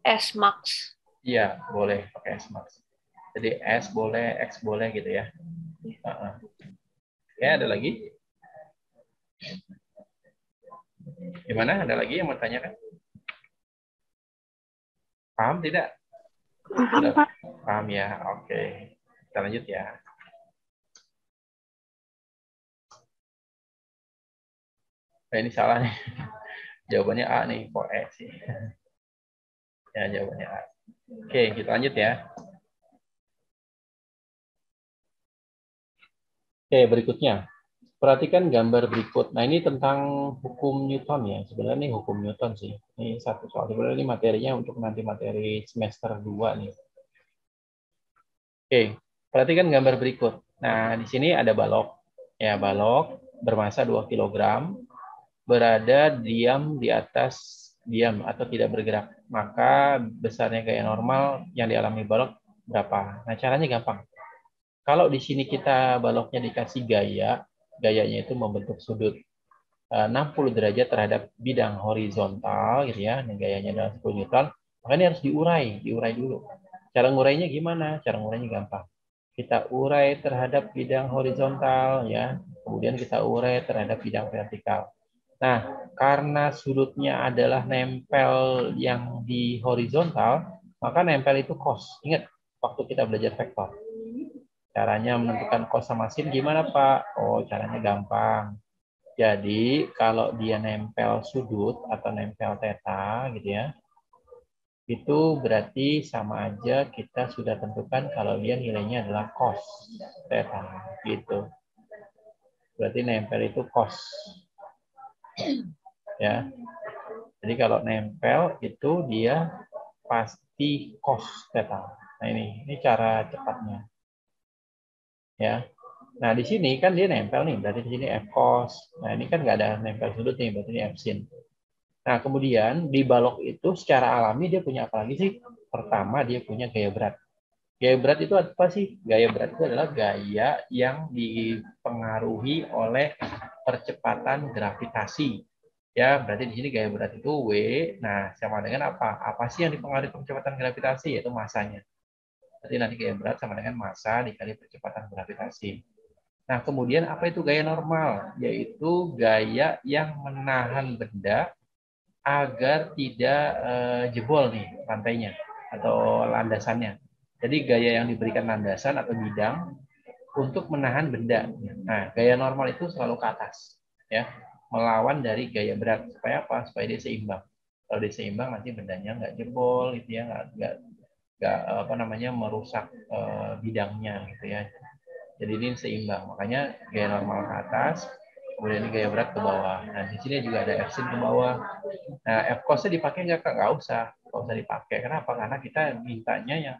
S max. Iya, boleh pakai S max. Jadi S boleh, X boleh gitu ya. Ya, ada lagi? Gimana? Ada lagi yang mau tanyakan? Paham tidak? Paham, Pak. Paham ya, oke. Kita lanjut ya. Nah, ini salah nih. Jawabannya A nih, kok E sih. Ya, jawabannya A. Oke, kita lanjut ya. Oke, berikutnya. Perhatikan gambar berikut. Nah, ini tentang hukum Newton ya. Sebenarnya ini hukum Newton sih. Ini satu soal. Sebenarnya ini materinya untuk nanti materi semester 2 nih. Oke, perhatikan gambar berikut. Nah, di sini ada balok. Ya, balok bermasa 2 kg berada diam di atas diam atau tidak bergerak. Maka besarnya gaya normal yang dialami balok berapa? Nah, caranya gampang. Kalau di sini kita baloknya dikasih gaya, gayanya itu membentuk sudut 60 derajat terhadap bidang horizontal gitu ya. Ini gayanya adalah 10 Newton. Maka ini harus diurai dulu. Cara ngurainya gimana? Cara ngurainya gampang. Kita urai terhadap bidang horizontal ya. Kemudian kita urai terhadap bidang vertikal. Nah, karena sudutnya adalah nempel yang di horizontal, maka nempel itu cos. Ingat, waktu kita belajar vektor. Caranya menentukan cos sama sin gimana, Pak? Oh, caranya gampang. Jadi, kalau dia nempel sudut atau nempel theta, gitu ya, itu berarti sama aja kita sudah tentukan kalau dia nilainya adalah cos theta, gitu. Berarti nempel itu cos. Ya. Jadi kalau nempel itu dia pasti cos theta. Nah ini cara cepatnya. Ya. Nah di sini kan dia nempel nih, berarti di sini f cos. Nah ini kan nggak ada nempel sudut nih, berarti ini f sin. Nah kemudian di balok itu secara alami dia punya apa lagi sih? Pertama dia punya gaya berat. Gaya berat itu apa sih? Gaya berat itu adalah gaya yang dipengaruhi oleh percepatan gravitasi. Ya, berarti di sini gaya berat itu W. Nah, sama dengan apa? Apa sih yang dipengaruhi percepatan gravitasi? Yaitu masanya. Berarti nanti gaya berat sama dengan massa dikali percepatan gravitasi. Nah, kemudian apa itu gaya normal? Yaitu gaya yang menahan benda agar tidak jebol nih lantainya atau landasannya. Jadi gaya yang diberikan landasan atau bidang untuk menahan benda. Nah, gaya normal itu selalu ke atas, ya, melawan dari gaya berat. Supaya apa? Supaya dia seimbang. Kalau dia seimbang nanti bendanya nggak jebol, gitu ya, nggak apa namanya merusak bidangnya, gitu ya. Jadi ini seimbang. Makanya gaya normal ke atas, kemudian ini gaya berat ke bawah. Nah, di sini juga ada F sin ke bawah. Nah, F cosnya dipakai nggak, Kak? Nggak usah. Nggak usah dipakai. Kenapa? Karena kita mintanya yang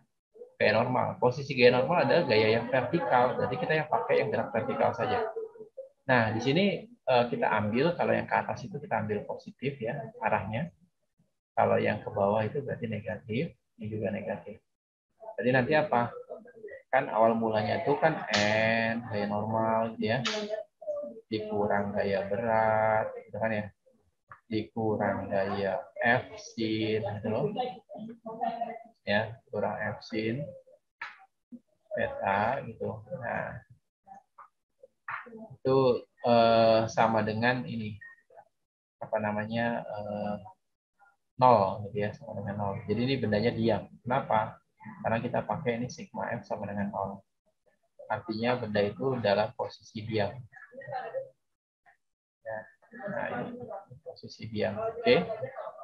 gaya normal. Posisi gaya normal adalah gaya yang vertikal. Jadi kita yang pakai yang gerak vertikal saja. Nah, di sini kita ambil, kalau yang ke atas itu kita ambil positif ya, arahnya. Kalau yang ke bawah itu berarti negatif. Ini juga negatif. Jadi nanti apa? Kan awal mulanya itu kan N, gaya normal gitu ya. Dikurang gaya berat, gitu kan ya. Dikurang gaya F sin, gitu loh. Ya, kurang F sin beta gitu. Nah, itu sama dengan ini apa namanya nol gitu ya, sama dengan nol. Jadi ini bendanya diam. Kenapa? Karena kita pakai ini sigma f sama dengan nol. Artinya benda itu dalam posisi diam. Ya. Nah ini posisi diam. Oke.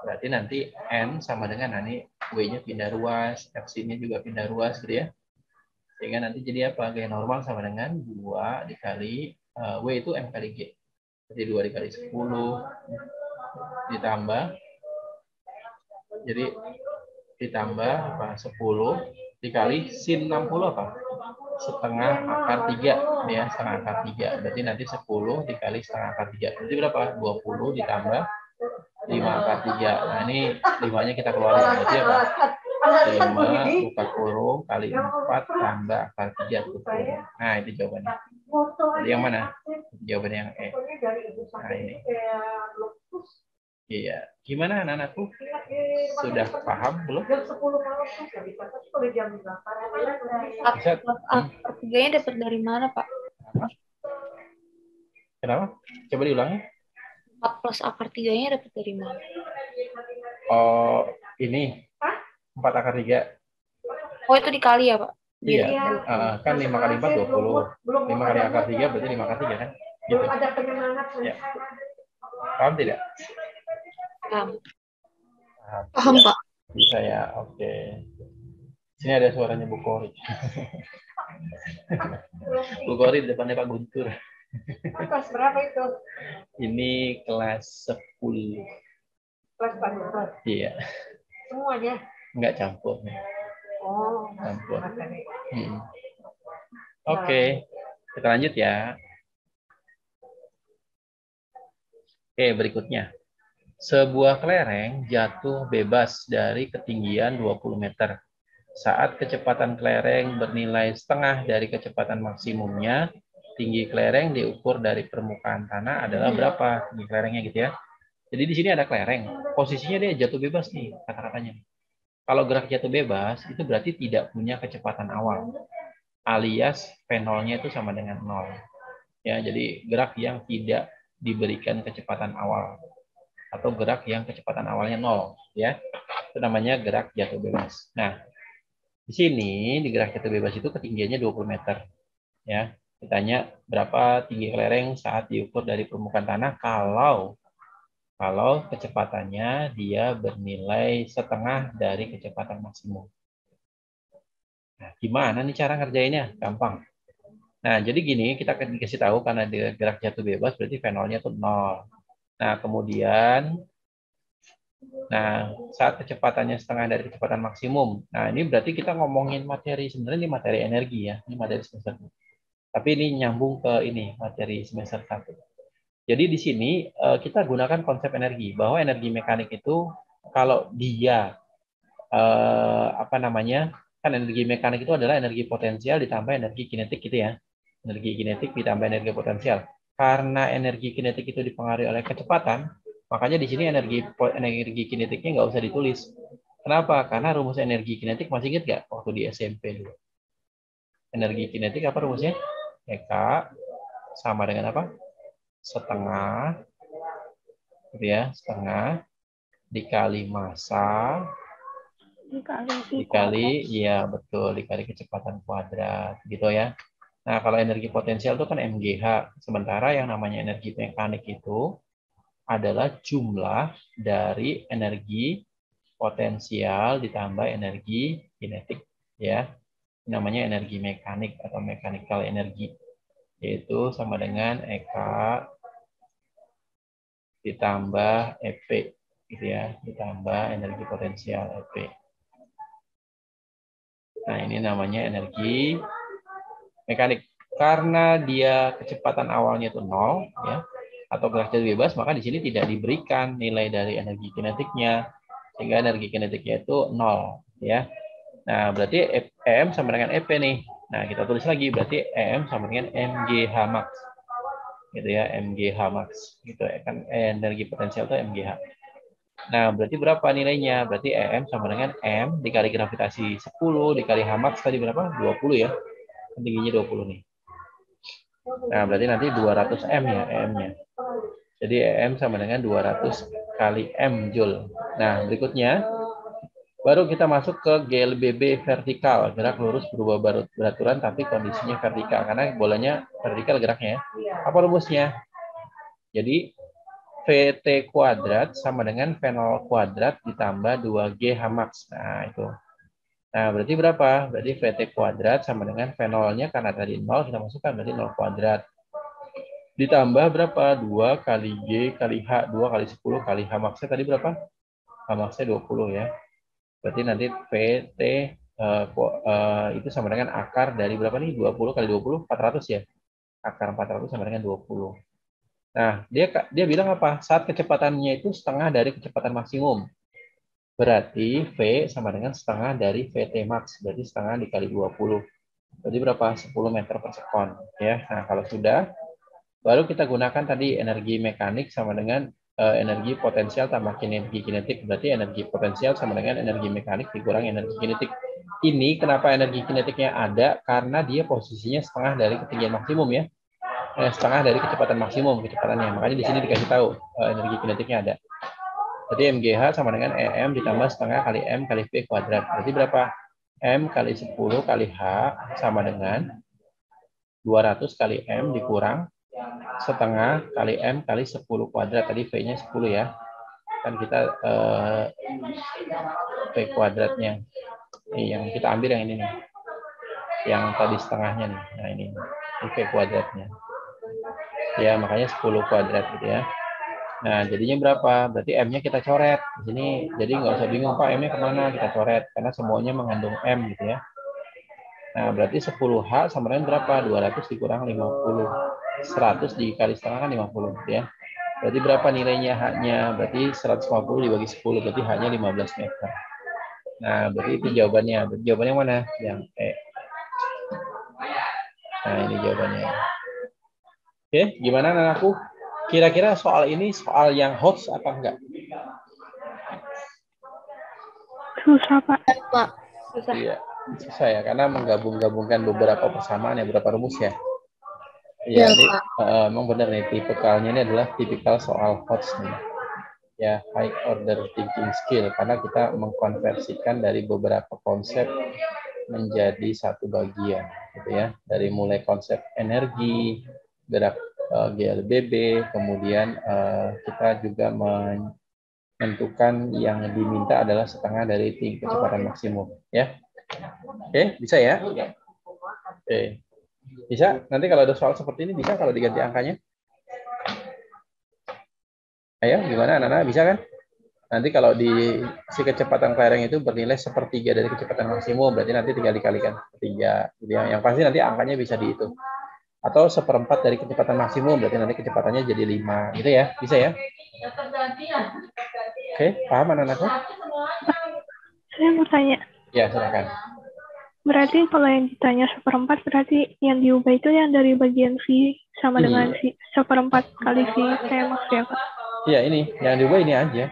Berarti nanti n sama dengan nanti w-nya pindah ruas, f nya juga pindah ruas gitu ya. Sehingga nanti jadi apa? Gaya normal sama dengan 2 dikali w itu m kali g. Jadi 2 dikali 10 ditambah, jadi ditambah apa? 10 dikali sin 60 apa? Setengah akar 3 ya, setengah akar 3. Berarti nanti 10 dikali setengah akar 3. Berarti berapa? 20 ditambah 5 akar 3. Nah, ini 5-nya kita keluarin. Berarti apa? 5 buka kurung kali 4 tambah akar 3 tutup kurung. Nah, itu jawabannya. Jadi yang mana? Jawabannya yang E. Nah, ini. Iya. Gimana anak-anakku? Sudah paham belum? Bisa? Tiganya dapat dari mana, Pak? Kenapa? Coba diulangi. 4 plus akar 3-nya dapat dari mana? Oh, ini 4 akar 3. Oh, itu dikali ya, Pak? Iya, kan 5 kali 4 20. 5 kali akar 3 berarti 5 akar 3 kan? Gitu. Ya. Paham tidak? Paham. Paham, Pak. Bisa ya, oke. Sini ada suaranya Bu Kori. Bu Kori di depannya Pak Guntur. Kelas berapa itu? Ini kelas 10. Kelas panutan. Iya. Semuanya? Enggak campur. Oh. Campur. Oke. Kita lanjut ya. Oke, berikutnya. Sebuah kelereng jatuh bebas dari ketinggian 20 meter. Saat kecepatan kelereng bernilai setengah dari kecepatan maksimumnya, tinggi kelereng diukur dari permukaan tanah adalah berapa? Tinggi kelerengnya gitu ya. Jadi di sini ada kelereng. Posisinya dia jatuh bebas nih kata-katanya. Kalau gerak jatuh bebas, itu berarti tidak punya kecepatan awal. Alias V0-nya itu sama dengan 0. Ya, jadi gerak yang tidak diberikan kecepatan awal atau gerak yang kecepatan awalnya 0, ya. Itu namanya gerak jatuh bebas. Nah, di sini di gerak jatuh bebas itu ketinggiannya 20 meter, ya. Ditanya berapa tinggi kelereng saat diukur dari permukaan tanah kalau kecepatannya dia bernilai setengah dari kecepatan maksimum. Nah, gimana nih cara ngerjainnya? Gampang. Nah, jadi gini, kita dikasih tahu karena dia gerak jatuh bebas berarti V0-nya itu 0. Nah, kemudian saat kecepatannya setengah dari kecepatan maksimum. Nah, ini berarti kita ngomongin materi, sebenarnya ini materi energi ya, ini materi semester 1. Tapi ini nyambung ke ini, materi semester 1. Jadi di sini kita gunakan konsep energi, bahwa energi mekanik itu kalau dia kan energi mekanik itu adalah energi potensial ditambah energi kinetik gitu ya. Energi kinetik ditambah energi potensial. Karena energi kinetik itu dipengaruhi oleh kecepatan, makanya di sini energi kinetiknya nggak usah ditulis. Kenapa? Karena rumus energi kinetik masih ingat nggak waktu di SMP dulu? Energi kinetik apa rumusnya? EK sama dengan apa? Setengah, gitu ya, setengah dikali massa dikali, ya betul, dikali kecepatan kuadrat, gitu ya. Nah, kalau energi potensial itu kan MGH, sementara yang namanya energi mekanik itu adalah jumlah dari energi potensial ditambah energi kinetik, ya. Namanya energi mekanik atau mechanical energy, yaitu sama dengan EK ditambah EP, gitu ya, ditambah energi potensial EP. Nah, ini namanya energi mekanik. Karena dia kecepatan awalnya itu 0, ya, atau gerak jatuh bebas, maka di sini tidak diberikan nilai dari energi kinetiknya, sehingga energi kinetiknya itu 0, ya. Nah, berarti EM sama dengan EP nih. Nah, kita tulis lagi, berarti EM sama dengan MGH max, gitu ya, MGH max, gitu ya kan, energi potensial itu MGH. Nah, berarti berapa nilainya? Berarti EM sama dengan M dikali gravitasi 10 dikali H max tadi berapa? 20 ya. Tingginya 20 nih. Nah, berarti nanti 200 M ya EM-nya. Jadi EM sama dengan 200 kali M Joule. Nah, berikutnya baru kita masuk ke GLBB vertikal, gerak lurus berubah beraturan tapi kondisinya vertikal karena bolanya vertikal geraknya. Apa rumusnya? Jadi VT kuadrat sama dengan V0 kuadrat ditambah 2G H max. Nah, itu. Nah, berarti berapa? Berarti VT kuadrat sama dengan V0-nya karena tadi 0 kita masukkan berarti 0 kuadrat. Ditambah berapa? 2 kali G kali H, 2 kali 10 kali H max-nya tadi berapa? H max-nya 20 ya. Berarti nanti VT itu sama dengan akar dari berapa nih? 20 kali 20, 400 ya. Akar 400 sama dengan 20. Nah, dia bilang apa? Saat kecepatannya itu setengah dari kecepatan maksimum. Berarti V sama dengan setengah dari VT max. Berarti setengah dikali 20. Berarti berapa? 10 meter per sekon. Ya. Nah, kalau sudah, baru kita gunakan tadi energi mekanik sama dengan energi potensial tambah energi kinetik. Berarti energi potensial sama dengan energi mekanik dikurangi energi kinetik. Ini kenapa energi kinetiknya ada? Karena dia posisinya setengah dari ketinggian maksimum ya. Setengah dari kecepatan maksimum kecepatannya. Makanya di sini dikasih tahu energi kinetiknya ada. Jadi MGH sama dengan EM ditambah setengah kali M kali V kuadrat. Berarti berapa? M kali 10 kali H sama dengan 200 kali M dikurang setengah kali M kali 10 kuadrat. Tadi V-nya 10 ya. Kan kita V kuadratnya. Ini yang kita ambil yang ini nih. Yang tadi setengahnya nih. Nah ini V kuadratnya. Ya, makanya 10 kuadrat gitu ya. Nah, jadinya berapa? Berarti M-nya kita coret. Di sini, jadi nggak usah bingung, Pak, M-nya kemana? Kita coret. Karena semuanya mengandung M gitu ya. Nah, berarti 10H sama dengan berapa? 200 dikurang 50. 100 dikali setengah kan 50 gitu ya. Berarti berapa nilainya H-nya? Berarti 150 dibagi 10. Berarti H-nya 15 meter. Nah, berarti itu jawabannya. Berarti jawabannya mana? Yang E. Nah, ini jawabannya. Oke, gimana anakku? Kira-kira soal ini soal yang hoax apa enggak? Susah, Pak. Pak. Susah. Iya, susah ya, karena menggabung-gabungkan beberapa persamaan ya, beberapa rumus ya. Ya, Ya, ini Kak. emang benar nih, tipikalnya ini adalah tipikal soal HOTS nih. Ya, high order thinking skill, karena kita mengkonversikan dari beberapa konsep menjadi satu bagian, gitu ya. Dari mulai konsep energi, gerak GLBB, kemudian kita juga menentukan yang diminta adalah setengah dari kecepatan maksimum, ya. Oke, bisa ya? Oke. Bisa? Nanti kalau ada soal seperti ini bisa kalau diganti angkanya? Ayo, gimana anak-anak? Bisa kan? Nanti kalau di si kecepatan kelereng itu bernilai sepertiga dari kecepatan maksimum, berarti nanti tinggal dikalikan ketiga. Gitu ya. Yang pasti nanti angkanya bisa dihitung. Atau seperempat dari kecepatan maksimum, berarti nanti kecepatannya jadi 5. Gitu ya? Bisa ya? Oke, paham anak-anakku? Saya mau tanya, Ya, silakan. berarti kalau yang ditanya seperempat, berarti yang diubah itu yang dari bagian V sama dengan V, seperempat kali V Tmax ya, Pak? Iya, ini. Yang diubah ini aja.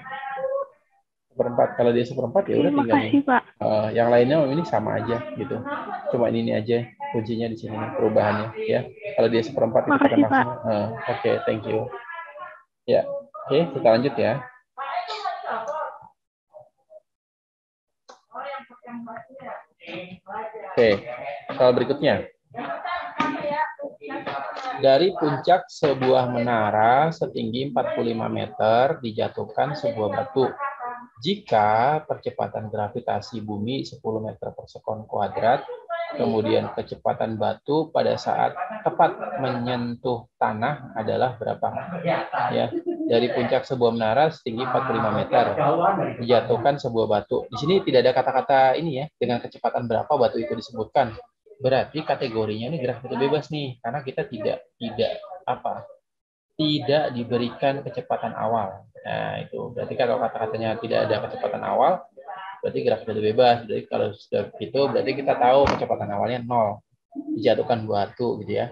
Seperempat. Kalau dia seperempat, ya Oke, udah tinggal makasih, ini. Pak. Yang lainnya ini sama aja, gitu. Cuma ini aja kuncinya di sini, perubahannya. Ya, kalau dia seperempat kecepatan Makasih, Pak. maksimal. Oke, thank you. Ya, oke, kita lanjut ya. Oke, soal berikutnya. Dari puncak sebuah menara setinggi 45 meter dijatuhkan sebuah batu. Jika percepatan gravitasi bumi 10 meter per sekon kuadrat, kemudian kecepatan batu pada saat tepat menyentuh tanah adalah berapa? Ya, dari puncak sebuah menara setinggi 45 meter dijatuhkan sebuah batu. Di sini tidak ada kata-kata ini ya, dengan kecepatan berapa batu itu disebutkan. Berarti kategorinya ini gravitasi bebas nih, karena kita tidak diberikan kecepatan awal. Nah, itu berarti kalau kata-katanya tidak ada kecepatan awal, berarti gravitasi bebas. Jadi kalau sudah itu, berarti kita tahu kecepatan awalnya 0, dijatuhkan batu gitu ya.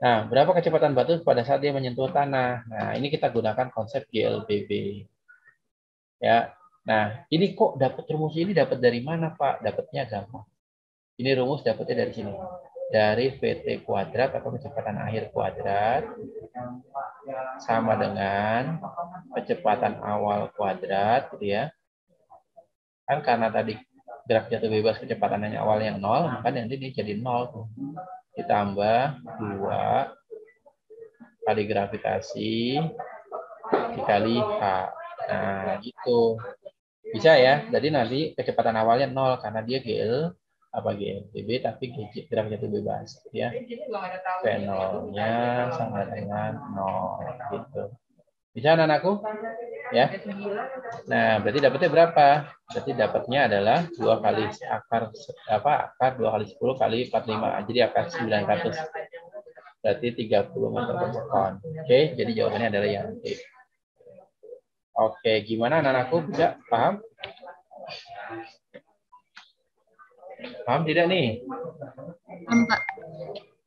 Nah, berapa kecepatan batu pada saat dia menyentuh tanah? Nah, ini kita gunakan konsep GLBB. Ya. Nah, ini kok dapat rumus ini dapat dari mana, Pak? Dapatnya gampang. Ini rumus dapatnya dari sini. Dari VT kuadrat atau kecepatan akhir kuadrat sama dengan kecepatan awal kuadrat, gitu ya. Kan karena tadi gerak jatuh bebas kecepatannya awalnya 0, maka nanti dia jadi 0. Ditambah 2 kali gravitasi dikali H. Nah, gitu. Bisa ya. Jadi nanti kecepatan awalnya 0 karena dia GLBB tapi gerak jatuh bebas, ya. V0-nya sama dengan 0 gitu. Bisa anak-anakku? Ya. Nah, berarti dapatnya berapa? Berarti dapatnya adalah 2 kali akar 2 kali 10 kali 45. Jadi akar 900. Berarti 30 meter per sekon. Oke, jadi jawabannya adalah yang D. Oke, gimana anak-anakku? Bisa paham? Paham tidak nih? Paham, Pak.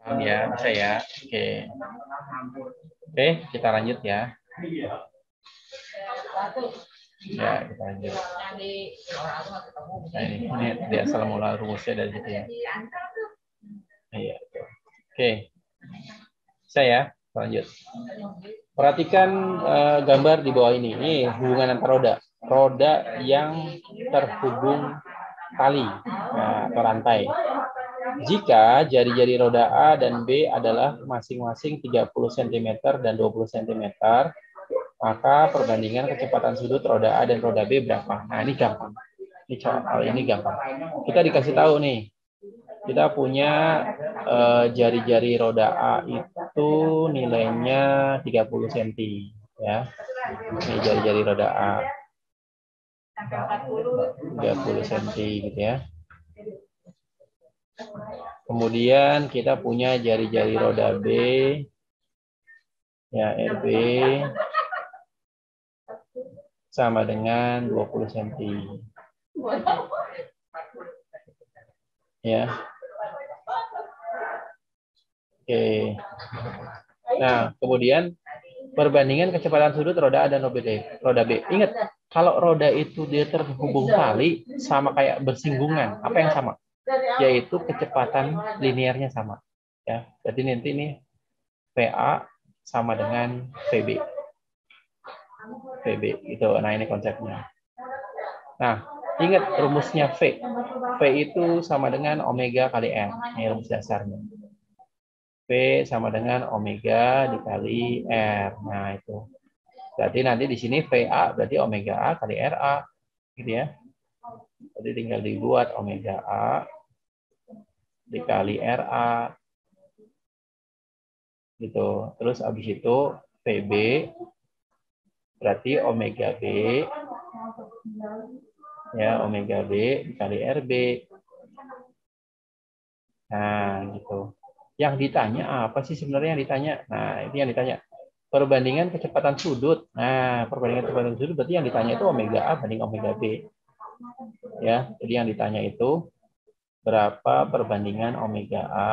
Paham ya, bisa ya. Oke. Oke, kita lanjut ya. Ya, kita lanjut. Nah, ini dia asal mula rumusnya dari situ ya. Iya. Oke. Saya lanjut. Perhatikan gambar di bawah ini. Ini hubungan antar roda. Roda yang terhubung tali atau rantai. Jika jari-jari roda A dan B adalah masing-masing 30 cm dan 20 cm, maka perbandingan kecepatan sudut roda A dan roda B berapa? Nah, ini gampang. Ini gampang. Kita dikasih tahu nih. Kita punya jari-jari roda A itu nilainya 30 cm. Ya. Ini jari-jari roda A. 30 cm gitu ya. Kemudian kita punya jari-jari roda B, ya RB, sama dengan 20 cm. Ya. Oke. Nah, kemudian perbandingan kecepatan sudut roda A dan roda B. Ingat, kalau roda itu dia terhubung tali sama kayak bersinggungan, apa yang sama? Yaitu kecepatan linearnya sama. Ya, berarti nanti ini VA sama dengan VB. VB itu. Nah, ini konsepnya. Nah, ingat rumusnya V. V itu sama dengan omega kali R. Ini rumus dasarnya. V sama dengan omega dikali R. Nah, itu. Berarti nanti di sini VA berarti omega A kali RA. Gitu ya. Jadi tinggal dibuat omega A dikali RA. Gitu. Terus habis itu VB berarti omega B ya, omega B dikali RB. Nah, gitu. Yang ditanya apa sih sebenarnya yang ditanya? Nah, itu yang ditanya. Perbandingan kecepatan sudut. Nah, perbandingan kecepatan sudut berarti yang ditanya itu omega A banding omega B. Ya, jadi yang ditanya itu berapa perbandingan omega A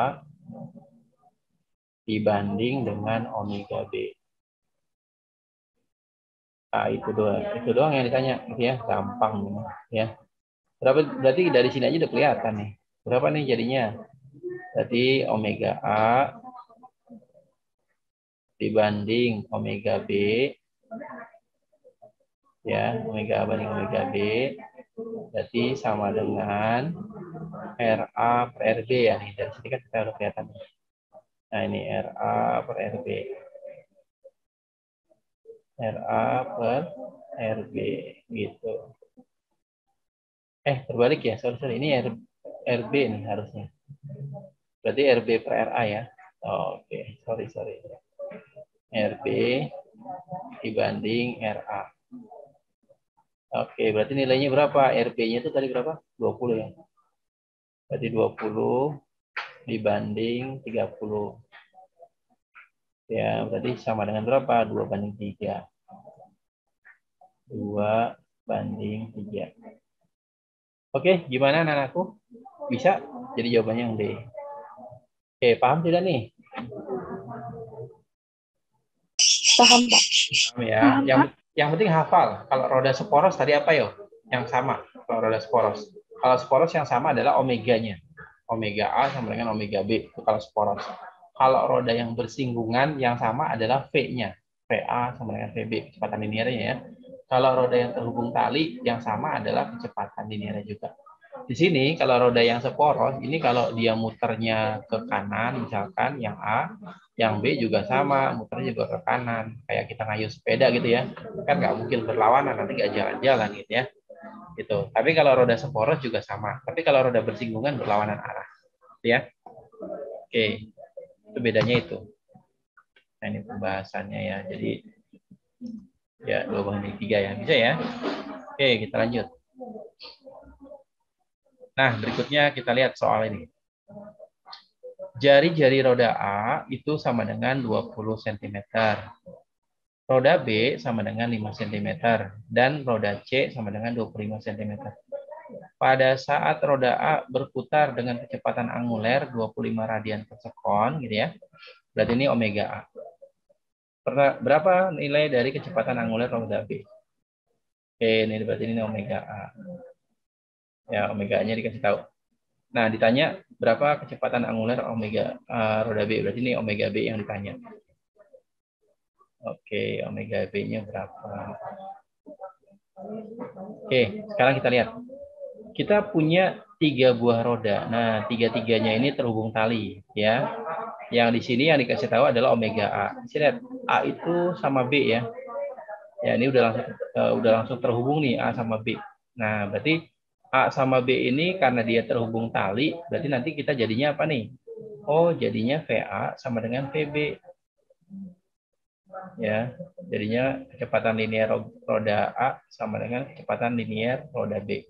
dibanding dengan omega B. Nah, itu doang yang ditanya, gitu ya, gampang, ya. Berarti dari sini aja udah kelihatan nih. Berapa nih jadinya? Berarti omega A dibanding omega B, ya, omega A banding omega B, berarti sama dengan RA per RB ya. Nih, dari sini kan kita udah kelihatan. Nah, ini RA per RB. RA per RB, gitu. Terbalik ya, sorry. Ini RB nih harusnya. Berarti RB per RA ya. Oke, sorry. RB dibanding RA. Oke, berarti nilainya berapa? RB-nya itu tadi berapa? 20 ya. Berarti 20 dibanding 30. Ya, berarti sama dengan berapa? 2 banding 3. 2 banding 3. Oke, gimana anak-anakku? Bisa? Jadi jawabannya yang D. Oke, paham tidak nih? Paham, Pak. Paham ya. Yang penting hafal. Kalau roda sporos tadi apa yo? Yang sama. Kalau roda sporos. Kalau sporos yang sama adalah omeganya. Omega A sama dengan omega B. Itu kalau sporos. Kalau roda yang bersinggungan yang sama adalah V-nya. VA sama dengan VB. Kecepatan linearnya ya. Kalau roda yang terhubung tali yang sama adalah kecepatan linearnya juga. Di sini kalau roda yang seporos, ini kalau dia muternya ke kanan, misalkan yang A, yang B juga sama, muternya juga ke kanan. Kayak kita ngayuh sepeda gitu ya. Kan nggak mungkin berlawanan, nanti nggak jalan-jalan gitu ya. Gitu. Tapi kalau roda seporos juga sama. Tapi kalau roda bersinggungan berlawanan arah. Ya. Oke. Itu bedanya itu. Nah, ini pembahasannya ya. Jadi ya 2 banding 3 ya. Bisa ya? Oke, kita lanjut. Nah, berikutnya kita lihat soal ini. Jari-jari roda A itu sama dengan 20 cm. Roda B sama dengan 5 cm. Dan roda C sama dengan 25 cm. Pada saat roda A berputar dengan kecepatan anguler 25 radian per sekon, gitu ya. Berarti ini omega A. Berapa nilai dari kecepatan anguler roda B? Oke, ini berarti ini omega A. Ya, omega-nya dikasih tahu. Nah, ditanya berapa kecepatan anguler omega roda B. Berarti ini omega B yang ditanya. Oke, omega B-nya berapa? Oke, sekarang kita lihat. Kita punya 3 buah roda. Nah, 3-tiganya ini terhubung tali, ya. Yang di sini yang dikasih tahu adalah omega A. Bisa lihat, A itu sama B ya. Ya, ini udah langsung terhubung nih A sama B. Nah, berarti A sama B ini karena dia terhubung tali, berarti nanti kita jadinya apa nih? Oh, jadinya VA sama dengan VB. Ya, jadinya kecepatan linear roda A sama dengan kecepatan linear roda B.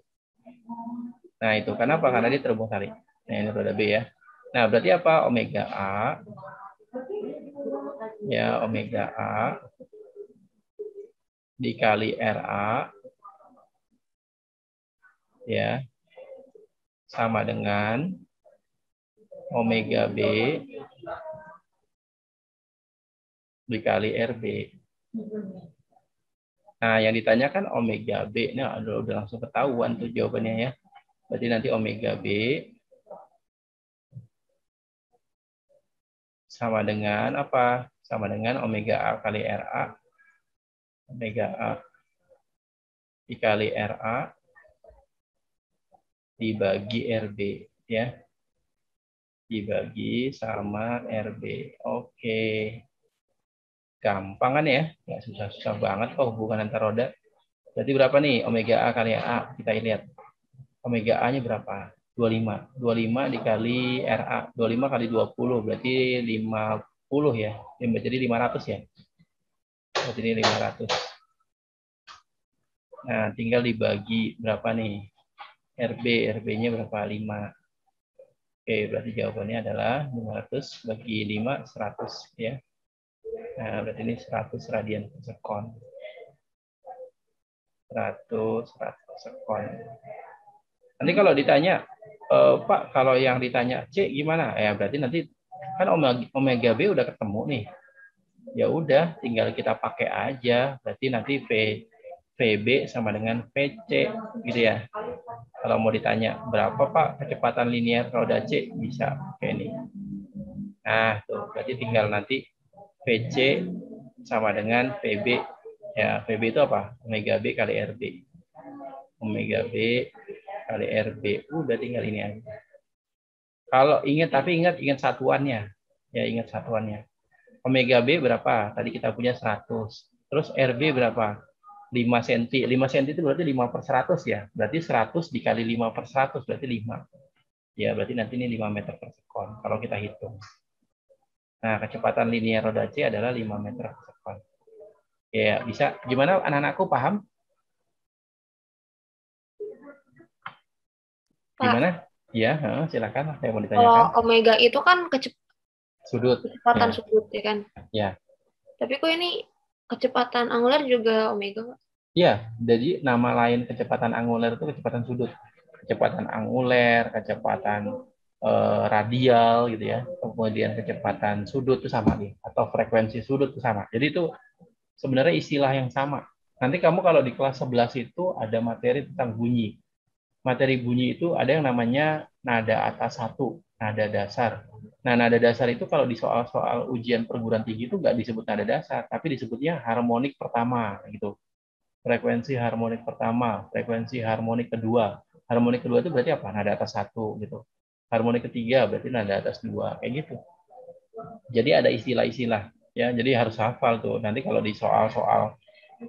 Nah, itu kenapa? Karena dia terhubung tali. Nah, ini roda B ya. Nah, berarti apa? Omega A. Ya, omega A dikali RA. Ya, sama dengan omega B dikali RB. Nah, yang ditanyakan omega B. Nah, udah langsung ketahuan tuh jawabannya ya. Berarti nanti omega B sama dengan apa? Sama dengan omega A kali RA. Omega A dikali RA dibagi RB, ya. Dibagi sama RB. Oke. Gampang kan ya? Nggak susah-susah banget kok hubungan antar roda. Berarti berapa nih omega A kali A? Kita lihat. Omega A-nya berapa? 25. 25 dikali RA. 25 kali 20 berarti 50 ya. Jadi 500 ya. Berarti ini 500. Nah, tinggal dibagi berapa nih? RB. RB-nya berapa? 5. Oke, berarti jawabannya adalah 500 bagi 5, 100 ya. Nah, berarti ini 100 radian per sekon. 100 sekon. Nanti kalau ditanya, Pak, kalau yang ditanya C gimana? Ya berarti nanti kan omega B udah ketemu nih. Ya udah, tinggal kita pakai aja. Berarti nanti VB sama dengan VC gitu ya. Kalau mau ditanya berapa Pak kecepatan linear roda C, bisa pakai ini. Nah, tuh berarti tinggal nanti VC sama dengan VB. Ya, VB itu apa? Omega B kali RB. Omega B kali RB. Udah tinggal ini aja. Kalau ingat satuannya. Ya, ingat satuannya. Omega B berapa? Tadi kita punya 100. Terus RB berapa? 5 cm. 5 cm itu berarti 5 per 100 ya. Berarti 100 dikali 5 per 100 berarti 5. Ya, berarti nanti ini 5 meter per sekon kalau kita hitung. Nah, kecepatan linear roda C adalah 5 meter per sekon. Ya, bisa. Gimana anak-anakku paham? Gimana? Ya, silakan. Saya mau ditanyakan. Kalau omega itu kan kecepatan ya. sudut ya kan? Ya. Tapi kok ini kecepatan angular juga omega? Iya, jadi nama lain kecepatan angular itu kecepatan sudut. Kecepatan angular, kecepatan radial gitu ya. Kemudian kecepatan sudut itu sama nih, atau frekuensi sudut itu sama. Jadi itu sebenarnya istilah yang sama. Nanti kamu kalau di kelas 11 itu ada materi tentang bunyi. Materi bunyi itu ada yang namanya nada atas 1, nada dasar. Nah, nada dasar itu kalau di soal-soal ujian perguruan tinggi itu nggak disebut nada dasar, tapi disebutnya harmonik pertama gitu. Frekuensi harmonik pertama, frekuensi harmonik kedua. Harmonik kedua itu berarti apa? Nada atas 1 gitu. Harmonik ketiga berarti nada atas 2, kayak gitu. Jadi ada istilah-istilah ya, jadi harus hafal tuh. Nanti kalau di soal-soal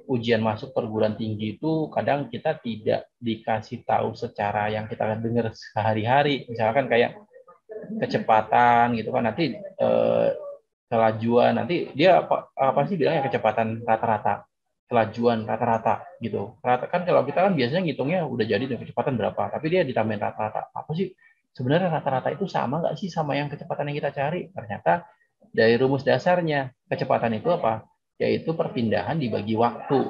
ujian masuk perguruan tinggi itu kadang kita tidak dikasih tahu secara yang kita dengar sehari-hari. Misalkan kayak kecepatan gitu kan, nanti kelajuan, nanti dia apa sih bilangnya kecepatan rata-rata, kelajuan rata-rata gitu. Rata kan kalau kita kan biasanya ngitungnya udah jadi dengan kecepatan berapa, tapi dia ditambahin rata-rata. Apa sih sebenarnya rata-rata itu sama nggak sih sama yang kecepatan yang kita cari? Ternyata dari rumus dasarnya kecepatan itu apa? Yaitu perpindahan dibagi waktu.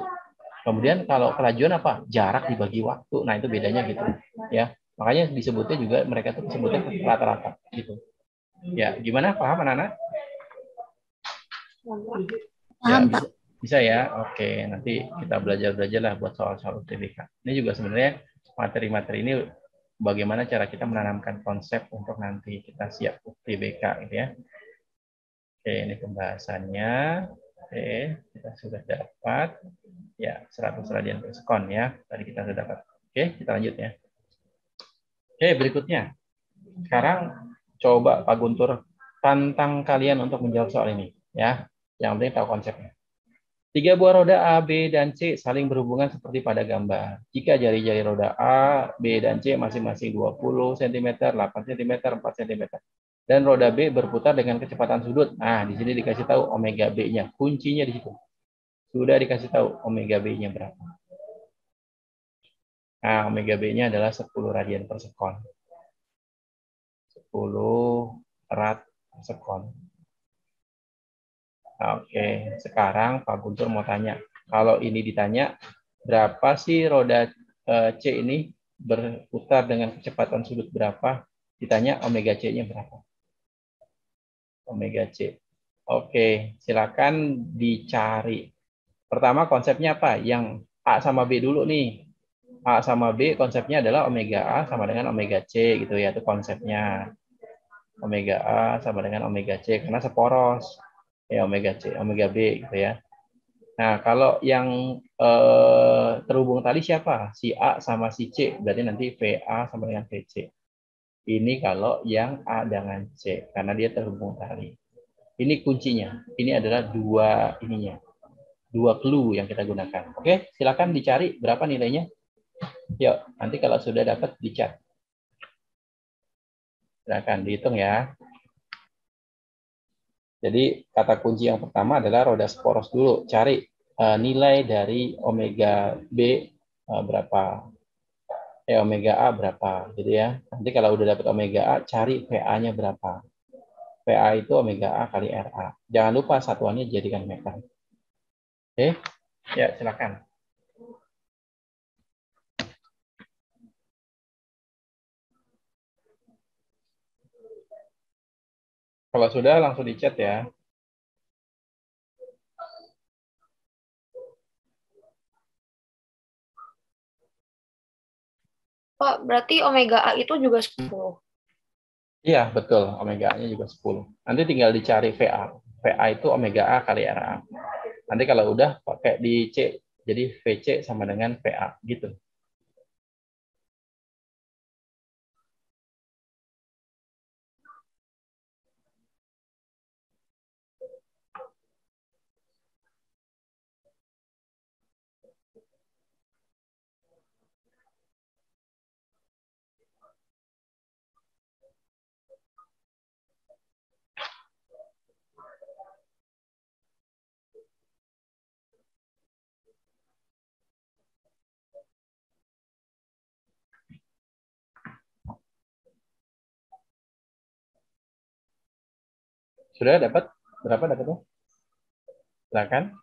Kemudian kalau kelajuan apa? Jarak dibagi waktu. Nah itu bedanya gitu ya. Makanya disebutnya juga mereka tuh disebutnya rata-rata gitu. Ya gimana, paham anak-anak? Ya, bisa ya. Oke, nanti kita belajar lah buat soal-soal UTBK. Ini juga sebenarnya materi-materi ini bagaimana cara kita menanamkan konsep untuk nanti kita siap UTBK gitu ya. Oke, ini pembahasannya. Oke, kita sudah dapat ya 100 radian per sekon ya. Tadi kita sudah dapat. Oke, kita lanjut ya. Oke, berikutnya. Sekarang coba Pak Guntur tantang kalian untuk menjawab soal ini ya. Yang penting tahu konsepnya. 3 buah roda A, B, dan C saling berhubungan seperti pada gambar. Jika jari-jari roda A, B, dan C masing-masing 20 cm, 8 cm, 4 cm. Dan roda B berputar dengan kecepatan sudut. Nah, di sini dikasih tahu omega B-nya. Kuncinya di situ. Sudah dikasih tahu omega B-nya berapa. Nah, omega B-nya adalah 10 radian per sekon. 10 rad per sekon. Oke, sekarang Pak Guntur mau tanya. Kalau ini ditanya, berapa sih roda C ini berputar dengan kecepatan sudut berapa? Ditanya omega C-nya berapa? Omega C. Oke, silakan dicari. Pertama konsepnya apa? Yang A sama B dulu nih. A sama B konsepnya adalah omega A sama dengan omega C gitu ya, itu konsepnya. Omega A sama dengan omega C karena seporos. Ya, omega C, omega B gitu ya. Nah, kalau yang terhubung tali siapa? Si A sama si C. Berarti nanti VA sama dengan VC. Ini kalau yang A dengan C karena dia terhubung tali. Ini kuncinya. Ini adalah dua ininya. Dua clue yang kita gunakan. Oke, silakan dicari berapa nilainya. Yuk, nanti kalau sudah dapat dicat. Silakan dihitung ya. Jadi kata kunci yang pertama adalah roda sporos dulu. Cari nilai dari omega B berapa, omega A berapa, gitu ya. Nanti kalau udah dapat omega A, cari VA-nya berapa. VA itu omega A kali RA. Jangan lupa satuannya jadikan meter. Oke, ya silakan. Kalau sudah langsung dicat ya. Pak, berarti omega A itu juga 10. Iya, betul. Omega A-nya juga 10. Nanti tinggal dicari VA. VA itu omega A kali RA. Nanti kalau udah pakai di C, jadi VC sama dengan VA gitu. Sudah dapat? Berapa dapatnya? Silakan.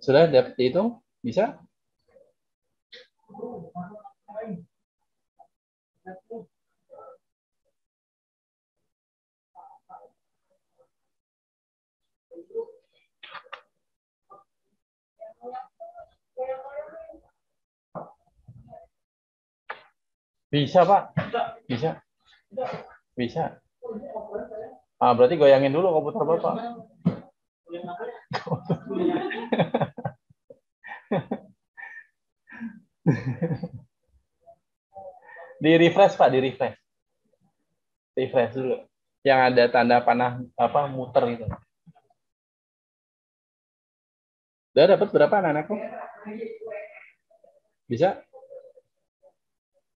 Sudah dapat dihitung? Bisa? Bisa, Pak. Bisa. Bisa. Berarti goyangin dulu komputer Bapak. Di refresh, Pak, di refresh. Refresh dulu. Yang ada tanda panah apa muter itu. Udah dapat berapa anak-anakku? Bisa?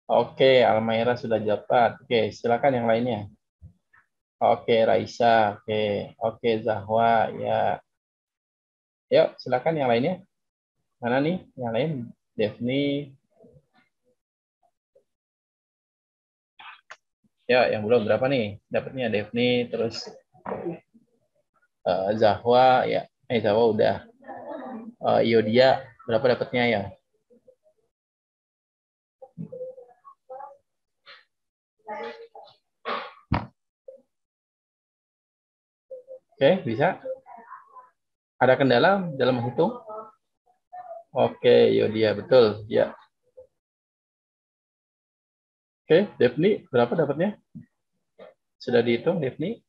Oke, Almaira sudah dapat. Oke, silakan yang lainnya. Oke, Raisa. Oke, oke, Zahwa. Ya, yuk silakan yang lainnya. Mana nih yang lain? Devni. Ya, yang belum berapa nih? Dapatnya Devni, terus Zahwa. Ya, Zahwa udah. Yodia, berapa dapatnya ya? Oke, bisa. Ada kendala dalam menghitung? Oke, Yodia, betul. Ya. Oke, Devni, berapa dapatnya? Sudah dihitung, Devni?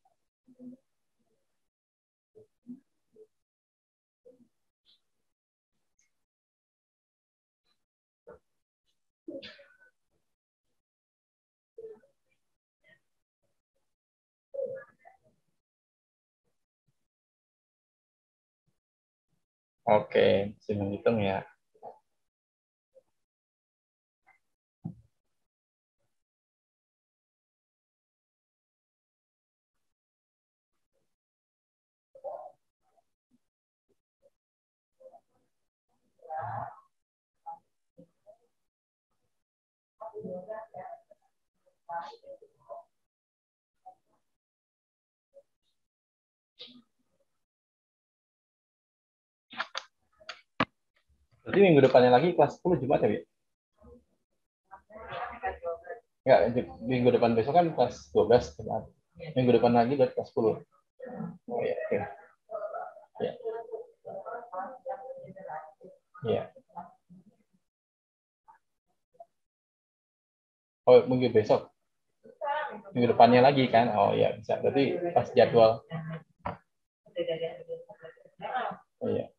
Oke, saya menghitung ya. Berarti minggu depannya lagi kelas 10 Jumat ya, Bi? Enggak, minggu depan besok kan kelas 12 Jumat. Minggu depan lagi berarti kelas 10. Oh ya, oke. Ya. Ya. Oh, minggu besok. Minggu depannya lagi kan? Oh ya, bisa. Berarti pas jadwal. Oh ya.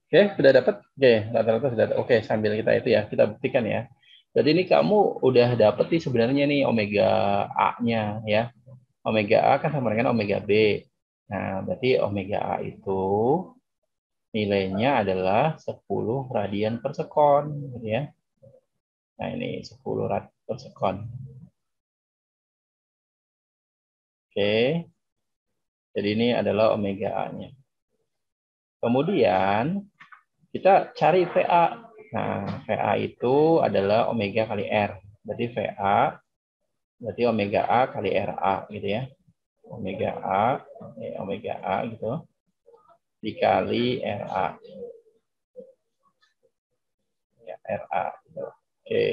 Oke, sudah dapat? Oke, rata-rata sudah. Oke, sambil kita itu ya, kita buktikan ya. Jadi ini kamu udah dapet nih sebenarnya nih omega A-nya ya. Omega A kan sama dengan omega B. Nah, berarti omega A itu nilainya adalah 10 radian per sekon gitu ya. Nah, ini 10 rad per sekon. Oke. Jadi ini adalah omega A-nya. Kemudian kita cari VA. Nah, VA itu adalah omega kali R. Berarti VA berarti omega A kali RA gitu ya. Omega A gitu dikali RA. Ya, RA gitu. Oke.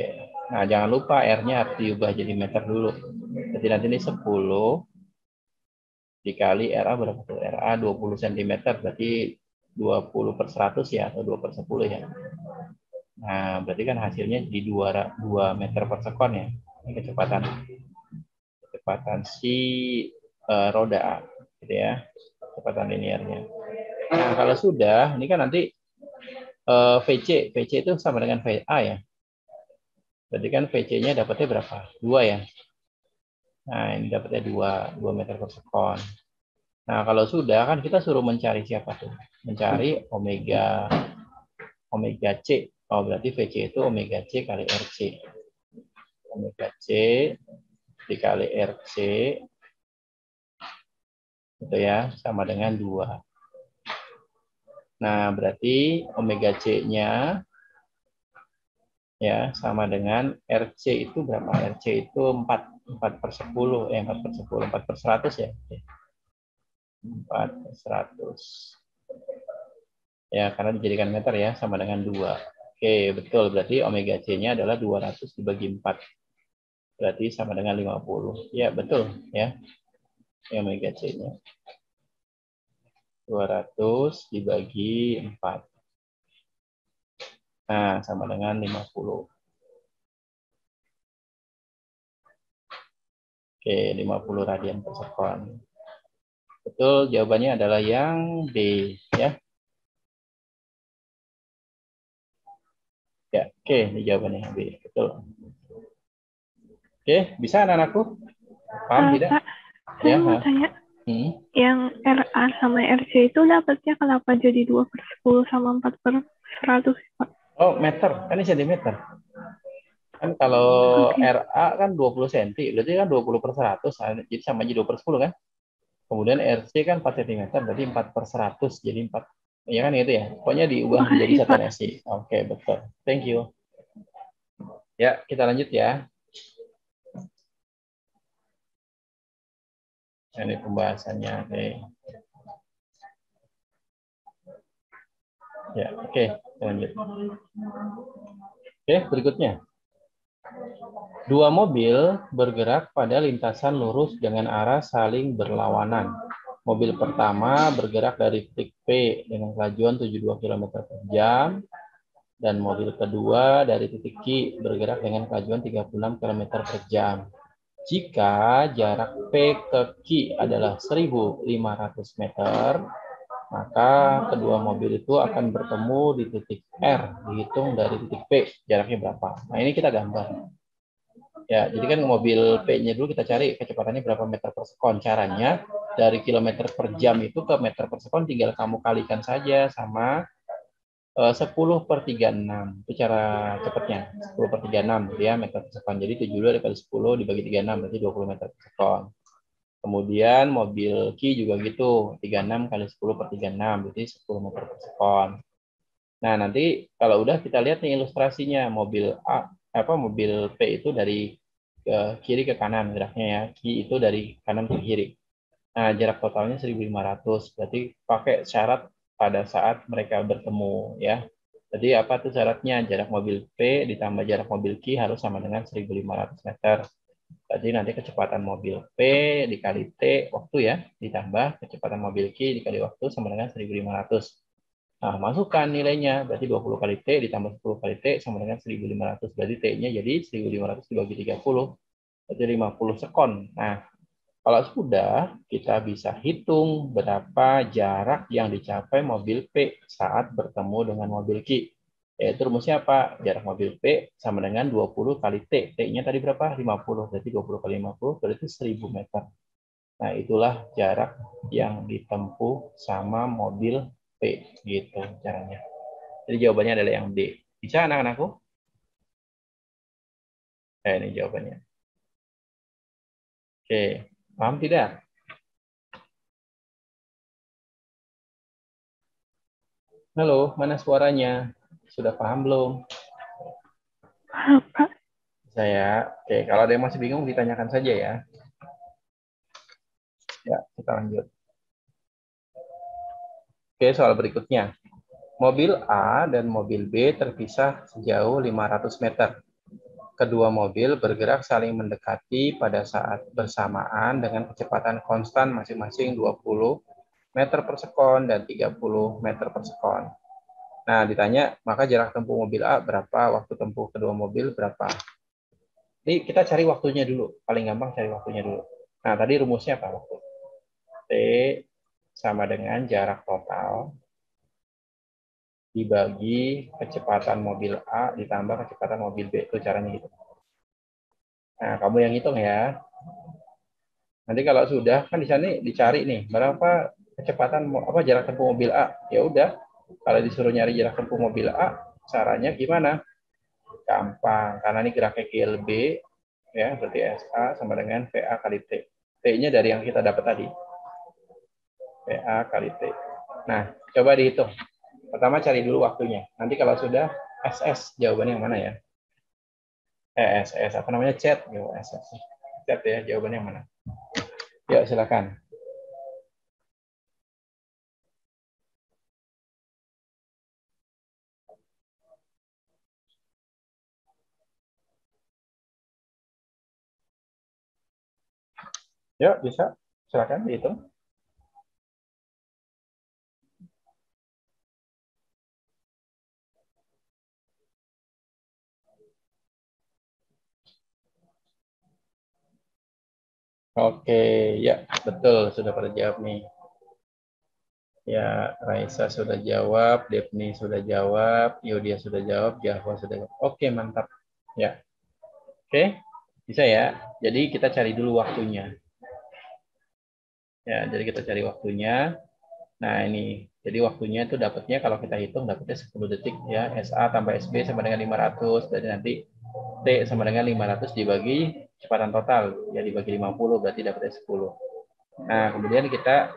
Nah, jangan lupa R-nya harus diubah jadi meter dulu. Jadi nanti ini 10 dikali RA berapa tuh? RA 20 cm berarti 20 per 100 ya atau 2 per 10 ya. Nah, berarti kan hasilnya di 2 meter per sekon ya. Ini kecepatan si roda gitu ya. Kecepatan linearnya. Nah, kalau sudah, ini kan nanti VC itu sama dengan VA ya. Berarti kan VC-nya dapatnya berapa? 2 ya. Nah, ini dapatnya 2 meter per sekon. Nah, kalau sudah kan kita suruh mencari siapa tuh? Mencari omega C. Oh, berarti VC itu omega C kali RC. Omega C dikali RC itu ya sama dengan 2. Nah, berarti omega C-nya ya sama dengan RC itu berapa? RC itu 4 per 10, 4 per 10, 4 per 100 ya. 4 per 100. Ya, karena dijadikan meter ya, sama dengan 2. Oke, betul. Berarti omega C-nya adalah 200 dibagi 4. Berarti sama dengan 50. Ya, betul. Ya, omega C-nya. 200 dibagi 4. Nah, sama dengan 50. Oke, 50 radian per sekon. Betul, jawabannya adalah yang D. Ya, ya, oke, ini jawabannya B. Betul. Oke, bisa anak-anakku? Paham tidak? Pak, saya Ya, mau tanya, yang RA sama RC itu dapatnya kenapa jadi 2 per 10 sama 4 per 100, Pak? Oh, meter. Kan ini sentimeter. Kan kalau RA kan 20 cm, berarti kan 20 per 100. Jadi sama aja 2 per 10 kan? Kemudian RC kan 4 cm, berarti 4 per 100. Jadi 4. Ya kan gitu ya? Pokoknya diubah menjadi Makasih, satuan Pak. SI. Oke, betul. Thank you. Ya, kita lanjut ya. Ini pembahasannya. Oke. Ya, oke. Kita lanjut. Oke, berikutnya. Dua mobil bergerak pada lintasan lurus dengan arah saling berlawanan. Mobil pertama bergerak dari titik P dengan kelajuan 72 km per jam, dan mobil kedua dari titik Q bergerak dengan kelajuan 36 km per jam. Jika jarak P ke Q adalah 1.500 meter, maka kedua mobil itu akan bertemu di titik R, dihitung dari titik P, jaraknya berapa. Nah, ini kita gambar. Ya, jadi kan mobil P-nya dulu kita cari kecepatannya berapa meter per sekon. Caranya dari kilometer per jam itu ke meter per sekon tinggal kamu kalikan saja sama 10 per 36. Itu cara cepatnya. 10 per 36 ya meter per sekon. Jadi 72 dikali 10 dibagi 36 berarti 20 meter per sekon. Kemudian mobil Q juga gitu. 36 kali 10 per 36 berarti 10 meter per sekon. Nah, nanti kalau udah kita lihat nih ilustrasinya. Mobil P itu dari ke kiri ke kanan geraknya ya. Q itu dari kanan ke kiri. Nah, jarak totalnya 1.500. Berarti pakai syarat pada saat mereka bertemu ya. Jadi apa tuh syaratnya? Jarak mobil P ditambah jarak mobil Q harus sama dengan 1.500 meter. Jadi nanti kecepatan mobil P dikali T waktu ya, ditambah kecepatan mobil Q dikali waktu sama dengan 1.500. Nah, masukkan nilainya, berarti 20 kali T ditambah 10 kali T sama dengan 1.500. Berarti T-nya jadi 1.500 dibagi 30, berarti 50 sekon. Nah, kalau sudah, kita bisa hitung berapa jarak yang dicapai mobil P saat bertemu dengan mobil Q. Yaitu rumusnya apa? Jarak mobil P sama dengan 20 kali T. T-nya tadi berapa? 50. Berarti 20 kali 50 berarti 1.000 meter. Nah, itulah jarak yang ditempuh sama mobil P. Gitu caranya. Jadi jawabannya adalah yang D. Bisa anak-anakku? Ini jawabannya. Oke. Paham tidak? Halo, mana suaranya? Sudah paham belum? Paham, Pak. Oke, kalau ada yang masih bingung ditanyakan saja ya. Ya, kita lanjut. Oke, soal berikutnya. Mobil A dan mobil B terpisah sejauh 500 meter. Kedua mobil bergerak saling mendekati pada saat bersamaan dengan kecepatan konstan masing-masing 20 meter per sekon dan 30 meter per sekon. Nah, ditanya, maka jarak tempuh mobil A berapa, waktu tempuh kedua mobil berapa? Jadi kita cari waktunya dulu. Paling gampang cari waktunya dulu. Nah, tadi rumusnya apa waktu? T sama dengan jarak total dibagi kecepatan mobil A ditambah kecepatan mobil B. Itu caranya gitu. Nah, kamu yang hitung ya. Nanti kalau sudah, kan di sana dicari nih, berapa kecepatan, apa jarak tempuh mobil A. Ya udah, kalau disuruh nyari jarak tempuh mobil A, caranya gimana? Gampang, karena ini geraknya KLB, ya, berarti SA sama dengan VA kali T. T-nya dari yang kita dapat tadi. VA kali T. Nah, coba dihitung. Pertama cari dulu waktunya. Nanti kalau sudah, SS jawabannya yang mana ya? SS, apa namanya? Chat. SS. Chat ya, jawabannya yang mana? Yuk, silakan. Yuk, bisa. Silakan dihitung. Oke, ya betul sudah pada jawab nih. Ya, Raisa sudah jawab, Devni sudah jawab, Yudia sudah jawab, Jahwa sudah jawab. Oke, mantap. Ya, oke, bisa ya. Jadi kita cari dulu waktunya. Ya, jadi kita cari waktunya. Nah, ini. Jadi waktunya itu dapatnya kalau kita hitung dapatnya 10 detik ya. SA tambah SB sama dengan 500. Jadi nanti T sama dengan 500 dibagi kecepatan total. Ya dibagi 50 berarti dapatnya 10. Nah, kemudian kita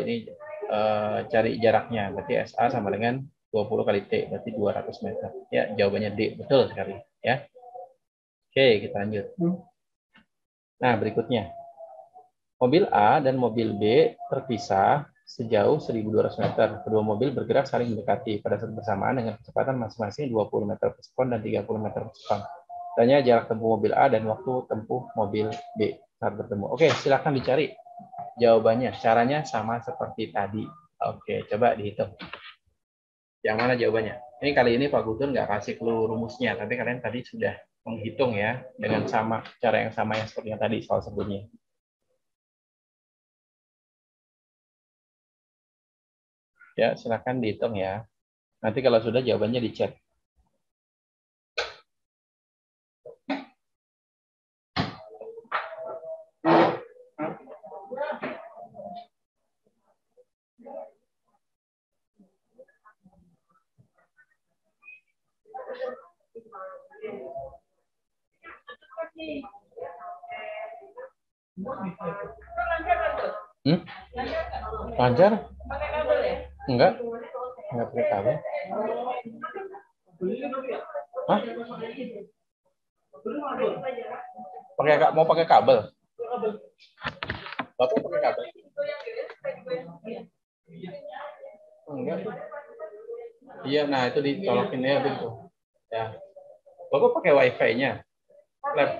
ini cari jaraknya. Berarti SA sama dengan 20 kali T, berarti 200 meter. Ya, jawabannya D. Betul sekali. Ya. Oke, kita lanjut. Nah, berikutnya. Mobil A dan mobil B terpisah sejauh 1.200 meter. Kedua mobil bergerak saling mendekati pada saat bersamaan dengan kecepatan masing-masing 20 meter per sekon dan 30 meter per sekon. Tanya jarak tempuh mobil A dan waktu tempuh mobil B saat bertemu. Oke, silakan dicari jawabannya. Caranya sama seperti tadi. Oke, coba dihitung. Yang mana jawabannya? Ini kali ini Pak Gudun nggak kasih clue rumusnya, tapi kalian tadi sudah menghitung ya dengan sama cara yang sama yang seperti yang tadi soal sebelumnya. Ya, silakan dihitung ya. Nanti kalau sudah jawabannya di chat. Lancar? Enggak? Enggak pakai kabel. Hah? Mau pakai kabel? Bapak pakai kabel? Enggak. Iya, nah itu ditolokin ya itu. Ya. Bapak pakai wifi-nya? Lab.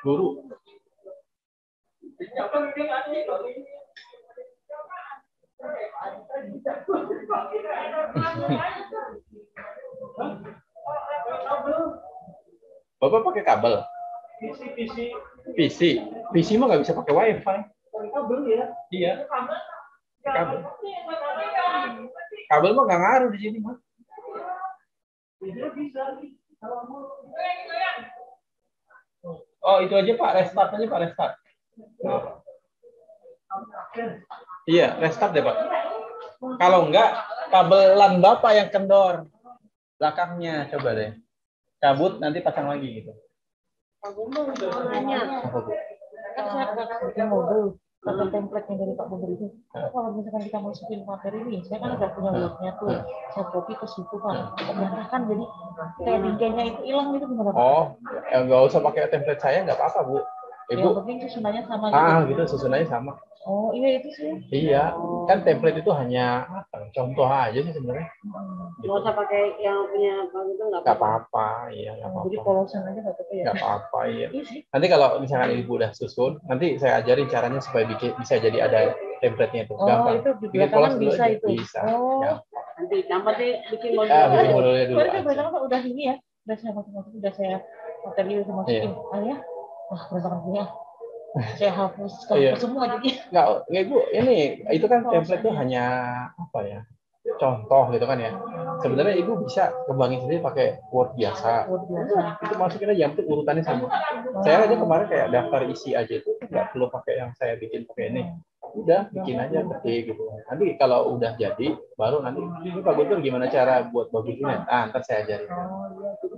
Guru. Bapak pakai kabel? PC. PC mah nggak bisa pakai wifi. Kabel ya? Iya. Kabel. Kabel mah nggak ngaruh di sini mah. Oh itu aja Pak, restart aja Pak, restart. Iya, restart deh Pak. Kalau enggak, kabel LAN Bapak yang kendor. Belakangnya, coba deh. Cabut, nanti pasang lagi gitu. Apa, Bu? Kan saya agak bikin modul atau template yang dari Pak Bundur itu. Kalau misalkan kita masukin materi ini, saya kan udah punya Word-nya tuh. Saya copy ke situ Pak. Berantakan jadi kayak bingkainya itu hilang gitu gimana Pak? Oh, ya nggak usah pakai template saya, nggak apa-apa Bu. Ibu. Yang penting susunannya sama gitu. Gitu susunannya sama. Oh iya itu sih. Iya, kan template itu hanya contoh aja sih sebenarnya. Nggak usah pakai yang punya Pak itu nggak Nggak apa-apa. apa-apa, iya nggak Jadi apa-apa. polosan aja nggak apa-apa ya. Nggak apa-apa, iya. Iya sih. Nanti kalau misalkan Ibu udah susun, nanti saya ajarin caranya supaya bisa jadi ada template-nya itu. Oh Gampang. itu di Bikin belakangan polos dulu bisa aja. itu. Bisa. Oh. Ya. Nanti gampang deh bikin modul. Bikin modulnya dulu Berarti aja. belakangan Pak udah ini ya. Udah saya masukin, udah saya materi udah masukin. Ah ya. Wah berantakan punya. Saya hapus semua jadi. Nggak, Ibu, ini itu kan template itu hanya apa ya? Contoh gitu kan ya. Sebenarnya Ibu bisa kembangin sendiri pakai Word biasa. Word biasa. Itu masukin aja yang penting urutannya sama. Saya aja kemarin kayak daftar isi aja itu nggak perlu pakai yang saya bikin pakai ini. Udah bikin aja ketik gitu. Nanti kalau udah jadi baru nanti ini Pak Guntur gimana cara buat bagusnya. Ntar saya ajarin.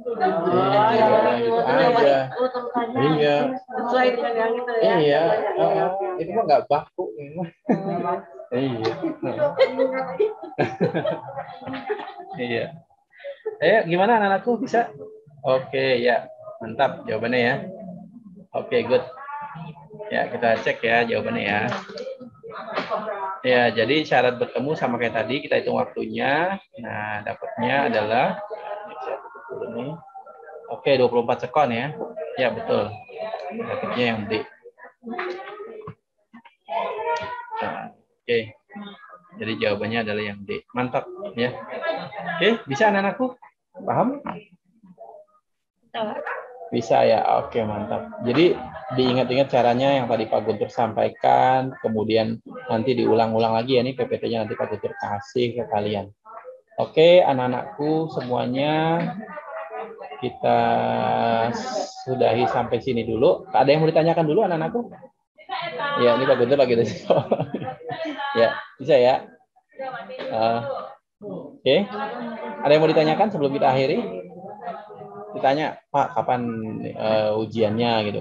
Iya, gitu aja. Iya. Sesuai dengan yang itu ya. Iya. Itu mah nggak baku. Iya. Iya. Gimana anak-anakku bisa? Oke, ya. Mantap jawabannya ya. Oke, good. Ya, kita cek ya jawabannya ya. Ya, jadi syarat bertemu sama kayak tadi, kita hitung waktunya. Nah, dapatnya adalah ini. Oke, 24 sekon ya. Ya, betul. Dapatnya yang D. Nah, oke. Jadi jawabannya adalah yang D. Mantap ya. Oke, bisa anak-anakku? Paham? Bisa ya. Oke, mantap. Jadi diingat-ingat caranya yang tadi Pak Guntur sampaikan, kemudian nanti diulang-ulang lagi ya, ini PPT-nya nanti Pak Guntur kasih ke kalian. Oke, anak-anakku semuanya kita sudahi sampai sini dulu. Ada yang mau ditanyakan dulu anak-anakku? Ya, ini Pak Guntur lagi di situ. Ya, bisa ya. Oke. Ada yang mau ditanyakan sebelum kita akhiri? Ditanya, Pak, kapan ujiannya gitu.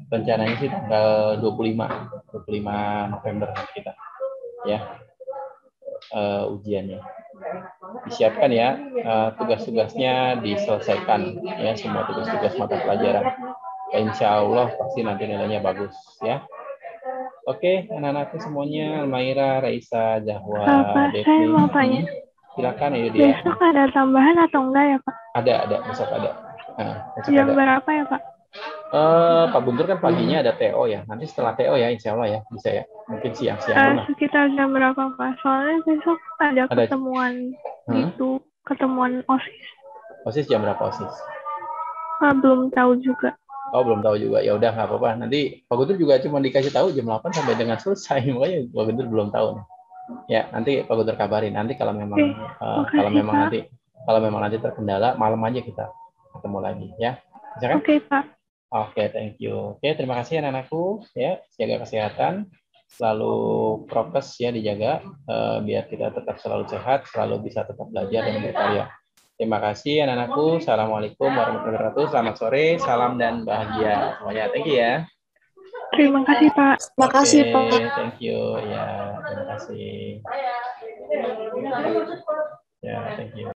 Rencananya sih tanggal 25 November kita. Ya. Ujiannya. Disiapkan ya, tugas-tugasnya diselesaikan ya, semua tugas-tugas mata pelajaran. Insya Allah pasti nanti nilainya bagus ya. Oke, anak-anakku semuanya, Almaira, Raisa, Zahwa, Pak, Devni. saya mau tanya. Silakan ya dia. Besok ada tambahan atau enggak ya Pak? Ada, besok ada. Nah, besok Jam ada. berapa ya Pak? Pak Guntur kan paginya ada TO ya. Nanti setelah TO ya, insya Allah ya, bisa ya. Mungkin siang-siang lah. Sekitar jam berapa Pak? Soalnya besok ada ketemuan gitu, ketemuan OSIS. OSIS jam berapa OSIS? Belum tahu juga. Oh, belum tahu juga. Ya udah nggak apa-apa. Nanti Pak Guntur juga cuma dikasih tahu jam 8 sampai dengan selesai. Makanya Pak Guntur belum tahu. Ya, nanti Pak Guntur kabarin. Nanti kalau memang kalau memang nanti terkendala, malam aja kita ketemu lagi ya. Bisa kan? Oke, Pak. Oke, thank you. Oke, terima kasih anak-anakku ya. Jaga kesehatan, selalu prokes ya dijaga biar kita tetap selalu sehat, selalu bisa tetap belajar dan berkarya. Terima kasih anak-anakku. Assalamualaikum warahmatullahi wabarakatuh. Selamat sore, salam dan bahagia semuanya. Thank you ya. Terima kasih, Pak. Terima kasih, Pak. Thank you. Ya, terima kasih. Ya, thank you.